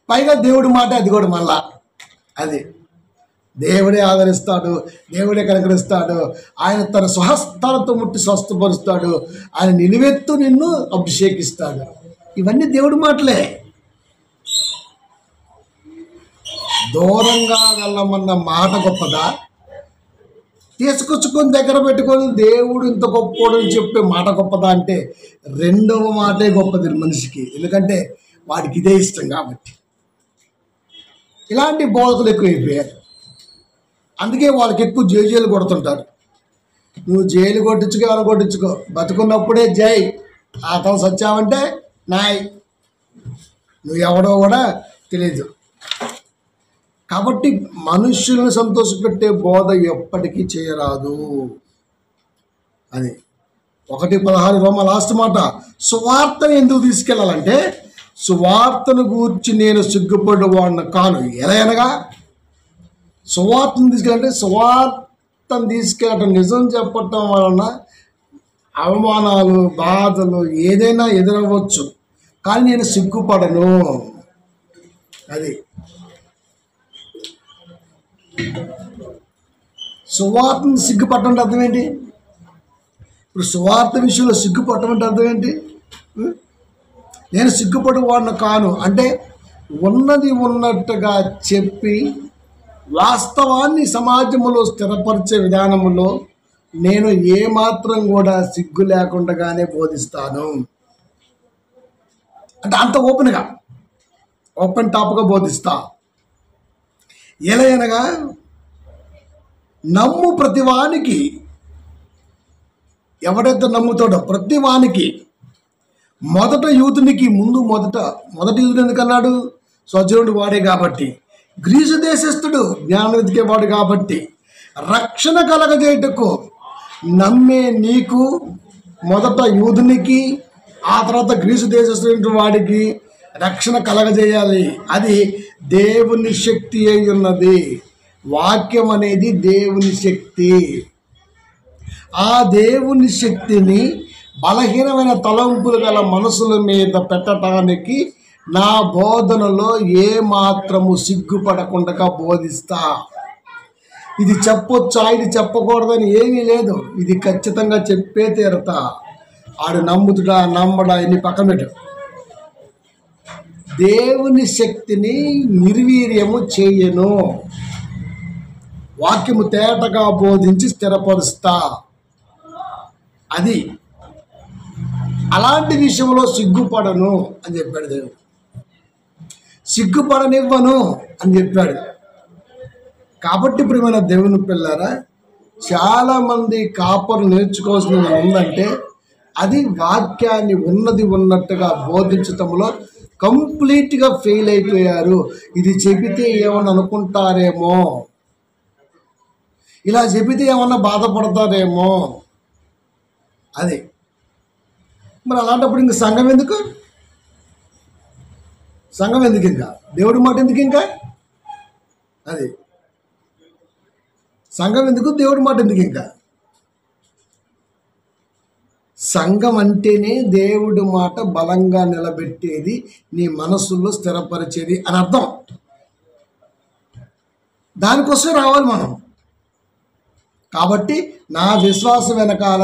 పైగా దేవుడి మాట అది కూడా మళ్ళా అది దేవుడే ఆదరిస్తాడు, దేవుడే కనుకరిస్తాడు, ఆయన తన స్వహస్తాలతో ముట్టి స్వస్థపరుస్తాడు, ఆయన నిలువెత్తు నిన్ను అభిషేకిస్తాడు. ఇవన్నీ దేవుడి మాటలే. దూరంగా వెళ్ళమన్న మాట గొప్పదా, తీసుకొచ్చుకొని దగ్గర పెట్టుకొని దేవుడు ఇంత గొప్పోడు అని చెప్పే మాట గొప్పదా అంటే రెండవ మాటే గొప్పది మనిషికి. ఎందుకంటే వాడికి ఇదే ఇష్టం కాబట్టి. ఇలాంటి బోధకులు ఎక్కువైపోయారు. అందుకే వాళ్ళకి ఎక్కువ జైలు కొడుతుంటారు. నువ్వు జైలు కొట్టించుకో, ఎవరు కొట్టించుకో, బతుకున్నప్పుడే జై, ఆ తను సచ్చావంటే నాయ్, నువ్వు ఎవడో కూడా తెలీదు. కాబట్టి మనుషులను సంతోషపెట్టే బోధ ఎప్పటికీ చేయరాదు. అది 1:16 రోమా లాస్ట్ మాట. సువార్తను ఎందుకు తీసుకెళ్ళాలంటే, సువార్తను గూర్చి నేను సిగ్గుపడేవాడిని కాను. ఎలా అనగా సువార్తను తీసుకెళ్ళాలంటే, సువార్తను తీసుకెళ్ళటం, నిజం చెప్పటం వలన అవమానాలు, బాధలు ఏదైనా ఎదురవ్వచ్చు, కానీ నేను సిగ్గుపడను. అది సువార్తను సిగ్గుపడటం అంటే అర్థం ఏంటి? ఇప్పుడు సువార్త విషయంలో సిగ్గుపడటం అంటే అర్థం ఏంటి? నేను సిగ్గుపడేవాడిని కాను అంటే ఉన్నది ఉన్నట్టుగా చెప్పి వాస్తవాన్ని సమాజంలో స్థిరపరిచే విధానంలో నేను ఏమాత్రం కూడా సిగ్గు లేకుండానే బోధిస్తాను. అంటే అంత ఓపెన్ టాప్గా బోధిస్తా. ఎలా అనగా, నమ్ము ప్రతివానికి, ఎవడైతే నమ్ముతాడో ప్రతివానికి, మొదట యూదునికి ముందు మొదటి యూదుడు ఎందుకన్నాడు? స్వజనుడు వాడే కాబట్టి. గ్రీసు దేశస్థుడు జ్ఞానం వెతికేవాడు కాబట్టి. రక్షణ కలగజేయటకు నమ్మే నీకు, మొదట యూదునికి, ఆ తర్వాత గ్రీసు దేశస్థుడు వాడికి రక్షణ కలగజేయాలి. అది దేవుని శక్తి అయి ఉన్నది. వాక్యం అనేది దేవుని శక్తి. ఆ దేవుని శక్తిని బలహీనమైన తలంపులు గల మనసుల మీద పెట్టడానికి నా బోధనలో ఏ మాత్రము సిగ్గుపడకుండా బోధిస్తా. ఇది చెప్పొచ్చా, ఇది చెప్పకూడదని ఏమీ లేదు. ఇది ఖచ్చితంగా చెప్పే తీరతా. ఆడు నమ్ముతుడా నమ్మడా ఇన్ని పక్కన పెట్టు. దేవుని శక్తిని నిర్వీర్యము చేయను. వాక్యము తేటగా బోధించి స్థిరపరుస్తా. అది అలాంటి విషయంలో సిగ్గుపడను అని చెప్పాడు దేవుడు. సిగ్గుపడనివ్వను అని చెప్పాడు. కాబట్టి ప్రియమైన దేవుని పిల్లారా, చాలామంది కాపర్లు నేర్చుకోవాల్సింది ఉందంటే అది వాక్యాన్ని ఉన్నది ఉన్నట్టుగా బోధించటంలో కంప్లీట్గా ఫెయిల్ అయిపోయారు. ఇది చెబితే ఏమన్నా అనుకుంటారేమో, ఇలా చెబితే ఏమన్నా బాధపడతారేమో. అది మరి అలాంటప్పుడు ఇంక సంఘం ఎందుకు? ఇంకా దేవుడి మాట ఎందుకు? ఇంకా అది సంఘం ఎందుకు? దేవుడి మాట ఎందుకు? ఇంకా సంఘం అంటేనే దేవుడి మాట బలంగా నిలబెట్టేది, నీ మనసుల్లో స్థిరపరిచేది అని అర్థం. దానికోసమే రావాలి మనం. కాబట్టి నా విశ్వాసం వెనకాల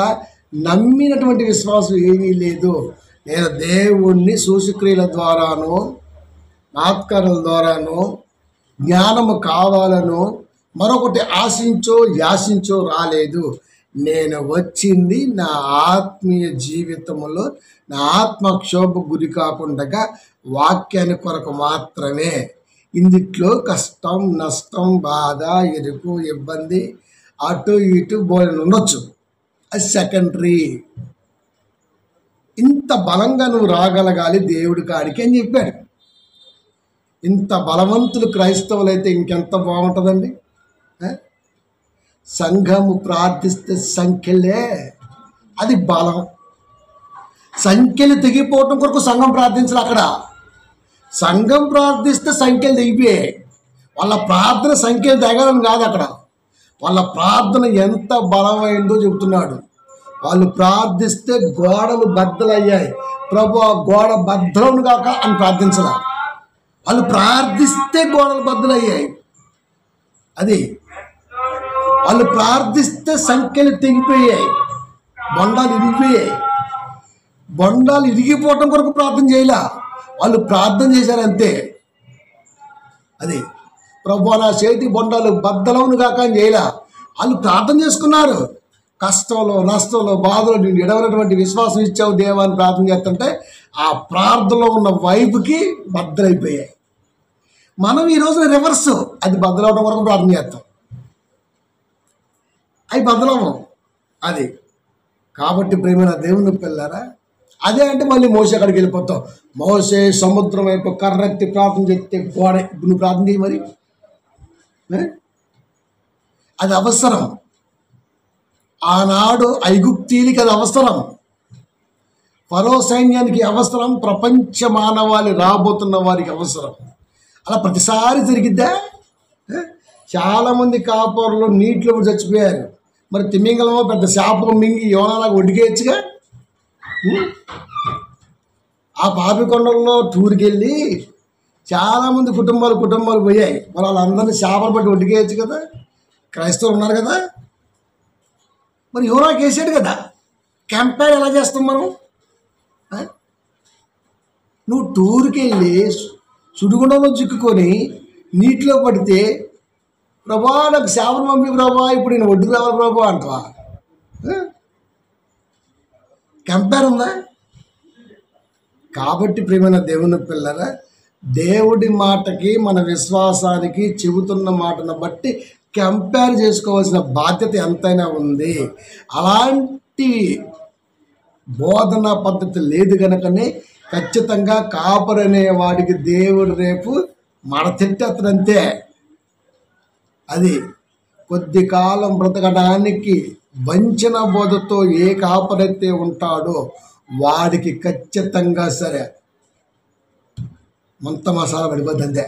నమ్మినటువంటి విశ్వాసం ఏమీ లేదు. నేను దేవుణ్ణి సూచక్రియల ద్వారానో మాత్కారాల ద్వారానో జ్ఞానము కావాలనో మరొకటి ఆశించో యాశించో రాలేదు. నేను వచ్చింది నా ఆత్మీయ జీవితంలో నా ఆత్మక్షోభ గురి కాకుండా వాక్యాన్ని కొరకు మాత్రమే. ఇందుట్లో కష్టం, నష్టం, బాధ, ఎరుకు, ఇబ్బంది, అటు ఇటు బోలెడు ఉండొచ్చు, అది సెకండరీ. ఇంత బలంగా నువ్వు రాగలగాలి దేవుడి కాడికి అని చెప్పాడు. ఇంత బలవంతులు క్రైస్తవులు అయితే ఇంకెంత బాగుంటుందండి. సంఘము ప్రార్థిస్తే సంఖ్యలే, అది బలం. సంఖ్యలు తెగిపోవటం కొరకు సంఘం ప్రార్థించాలి. అక్కడ సంఘం ప్రార్థిస్తే సంఖ్యలు తెగిపోయాయి. వాళ్ళ ప్రార్థన సంఖ్యలు తెగాలని కాదు, అక్కడ వాళ్ళ ప్రార్థన ఎంత బలమైందో చెబుతున్నాడు. వాళ్ళు ప్రార్థిస్తే గోడలు బద్దలయ్యాయి. ప్రభు ఆ గోడ బద్దలను కాక అని ప్రార్థించలా, వాళ్ళు ప్రార్థిస్తే గోడలు బద్దలయ్యాయి. అది వాళ్ళు ప్రార్థిస్తే సంఖ్యలు తెగిపోయాయి, బొండాలు ఇరిగిపోయాయి. బొండాలు ఇరిగిపోవటం కొరకు ప్రార్థన చేయలా, వాళ్ళు ప్రార్థన చేశారంతే. అది ప్రభు నా చేతి బొండాలు బద్దలవును కాక అని చేయలా, వాళ్ళు ప్రార్థన చేసుకున్నారు. కష్టంలో నష్టంలో బాధలో నేను ఎడవనటువంటి విశ్వాసం ఇచ్చావు దేవా అని ప్రార్థన చేస్తుంటే ఆ ప్రార్థనలో ఉన్న వైపుకి బద్దలైపోయాయి. మనం ఈ రోజున రివర్స్, అది బద్దలవడం వరకు ప్రార్థన చేస్తాం, అవి బద్దలవం. అది కాబట్టి ప్రేమైన దేవుని పిల్లారా, అదే అంటే మళ్ళీ మోసే అక్కడికి వెళ్ళిపోతాం. మోసే సముద్రం వైపు కర్రెత్తి ప్రార్థన చేస్తే గోడ, ఇప్పుడు నువ్వు ప్రార్థన చేయి మరి. అది అవసరం, ఆనాడు ఐగుప్తీలకి అది అవసరం, ఫరో సైన్యానికి అవసరం, ప్రపంచ మానవాళి రాబోతున్న వారికి అవసరం. అలా ప్రతిసారి జరిగిద్దా? చాలామంది కాపర్లు నీటిలో చచ్చిపోయారు. మరి తిమింగలమో పెద్ద శాపం మింగి యోనాలాగా ఒడ్డుకేయచ్చుగా. ఆ పాపికొండల్లో టూర్కి వెళ్ళి చాలామంది కుటుంబాలు పోయాయి. మరి వాళ్ళందరినీ శాపలు పట్టి ఒడ్డుకేయచ్చు కదా. క్రైస్తవులు ఉన్నారు కదా, మరి యోనాకి వేసాడు కదా. కంపేర్ ఎలా చేస్తాం మనం? నువ్వు టూర్కి వెళ్ళి సుడిగుండంలో చిక్కుకొని నీటిలో పడితే ప్రభా నాకు శాపం పంపి ప్రభా, ఇప్పుడు నేను ఒడ్డుకు రావాలి ప్రభా అంటావా? కంపేర్ ఉందా? కాబట్టి ప్రియమైన దేవుని పిల్లరా, దేవుడి మాటకి మన విశ్వాసానికి చెబుతున్న మాటను బట్టి కంపేర్ చేసుకోవాల్సిన బాధ్యత ఎంతైనా ఉంది. అలాంటి బోధనా పద్ధతి లేదు కనుకనే ఖచ్చితంగా కాపరనే వాడికి దేవుడు రేపు మడతెట్టేస్తాడంతే. అది కొద్ది కాలం బ్రతకడానికి వంచన బోధతో ఏ కాపరైతే ఉంటాడో వాడికి ఖచ్చితంగా సరే మొంత మసాలా పడిపోద్ది అంతే.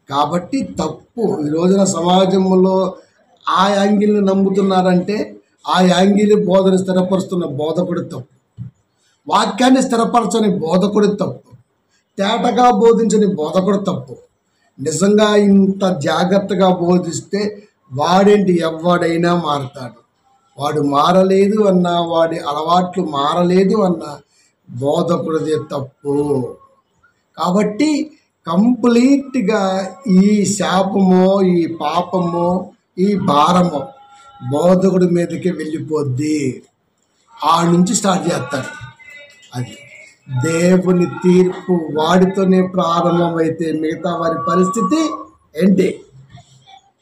కాబట్టి తప్పు. ఈ రోజున సమాజంలో ఆ యాంగిల్ని నమ్ముతున్నారంటే ఆ యాంగిల్ బోధన స్థిరపరుస్తున్న బోధకుడు తప్పు, వాక్యాన్ని స్థిరపరచని బోధకుడు తప్పు, తేటగా బోధించని బోధకుడు తప్పు. నిజంగా ఇంత జాగ్రత్తగా బోధిస్తే వాడేంటి ఎవడైనా మారతాడు. వాడు మారలేదు అన్నా, వాడి అలవాట్లు మారలేదు అన్నా బోధకుడిదే తప్పు. కాబట్టి కంప్లీట్గా ఈ శాపమో ఈ పాపమో ఈ భారమో బోధకుడి మీదకి వెళ్ళిపోద్ది. ఆ నుంచి స్టార్ట్ చేస్తాడు. అది దేవుని తీర్పు వాడితోనే ప్రారంభమైతే మిగతా వారి పరిస్థితి ఏంటి?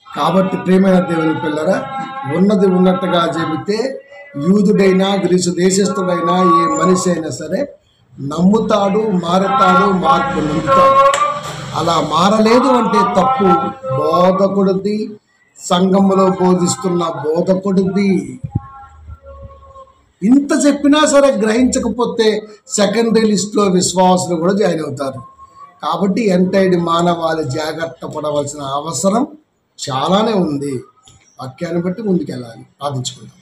కాబట్టి ప్రియమైన దేవుని పిల్లరా, ఉన్నది ఉన్నట్టుగా చెబితే యూదుడైనా గ్రీసు దేశస్థుడైనా ఏ మనిషి అయినా సరే నమ్ముతాడు, మారుతాడు, మార్పు నమ్ముతాడు. అలా మారలేదు అంటే తప్పు బోధకుడిది, సంఘములో బోధిస్తున్న బోధకుడిది. ఇంత చెప్పినా సరే గ్రహించకపోతే సెకండరీ లిస్ట్లో విశ్వాసులు కూడా జాయిన్ అవుతారు. కాబట్టి ఎంటైడ్ మానవాళి జాగ్రత్త పడవలసిన అవసరం చాలానే ఉంది. వాక్యాన్ని బట్టి ముందుకెళ్ళాలి. ప్రార్థించుకుందాం.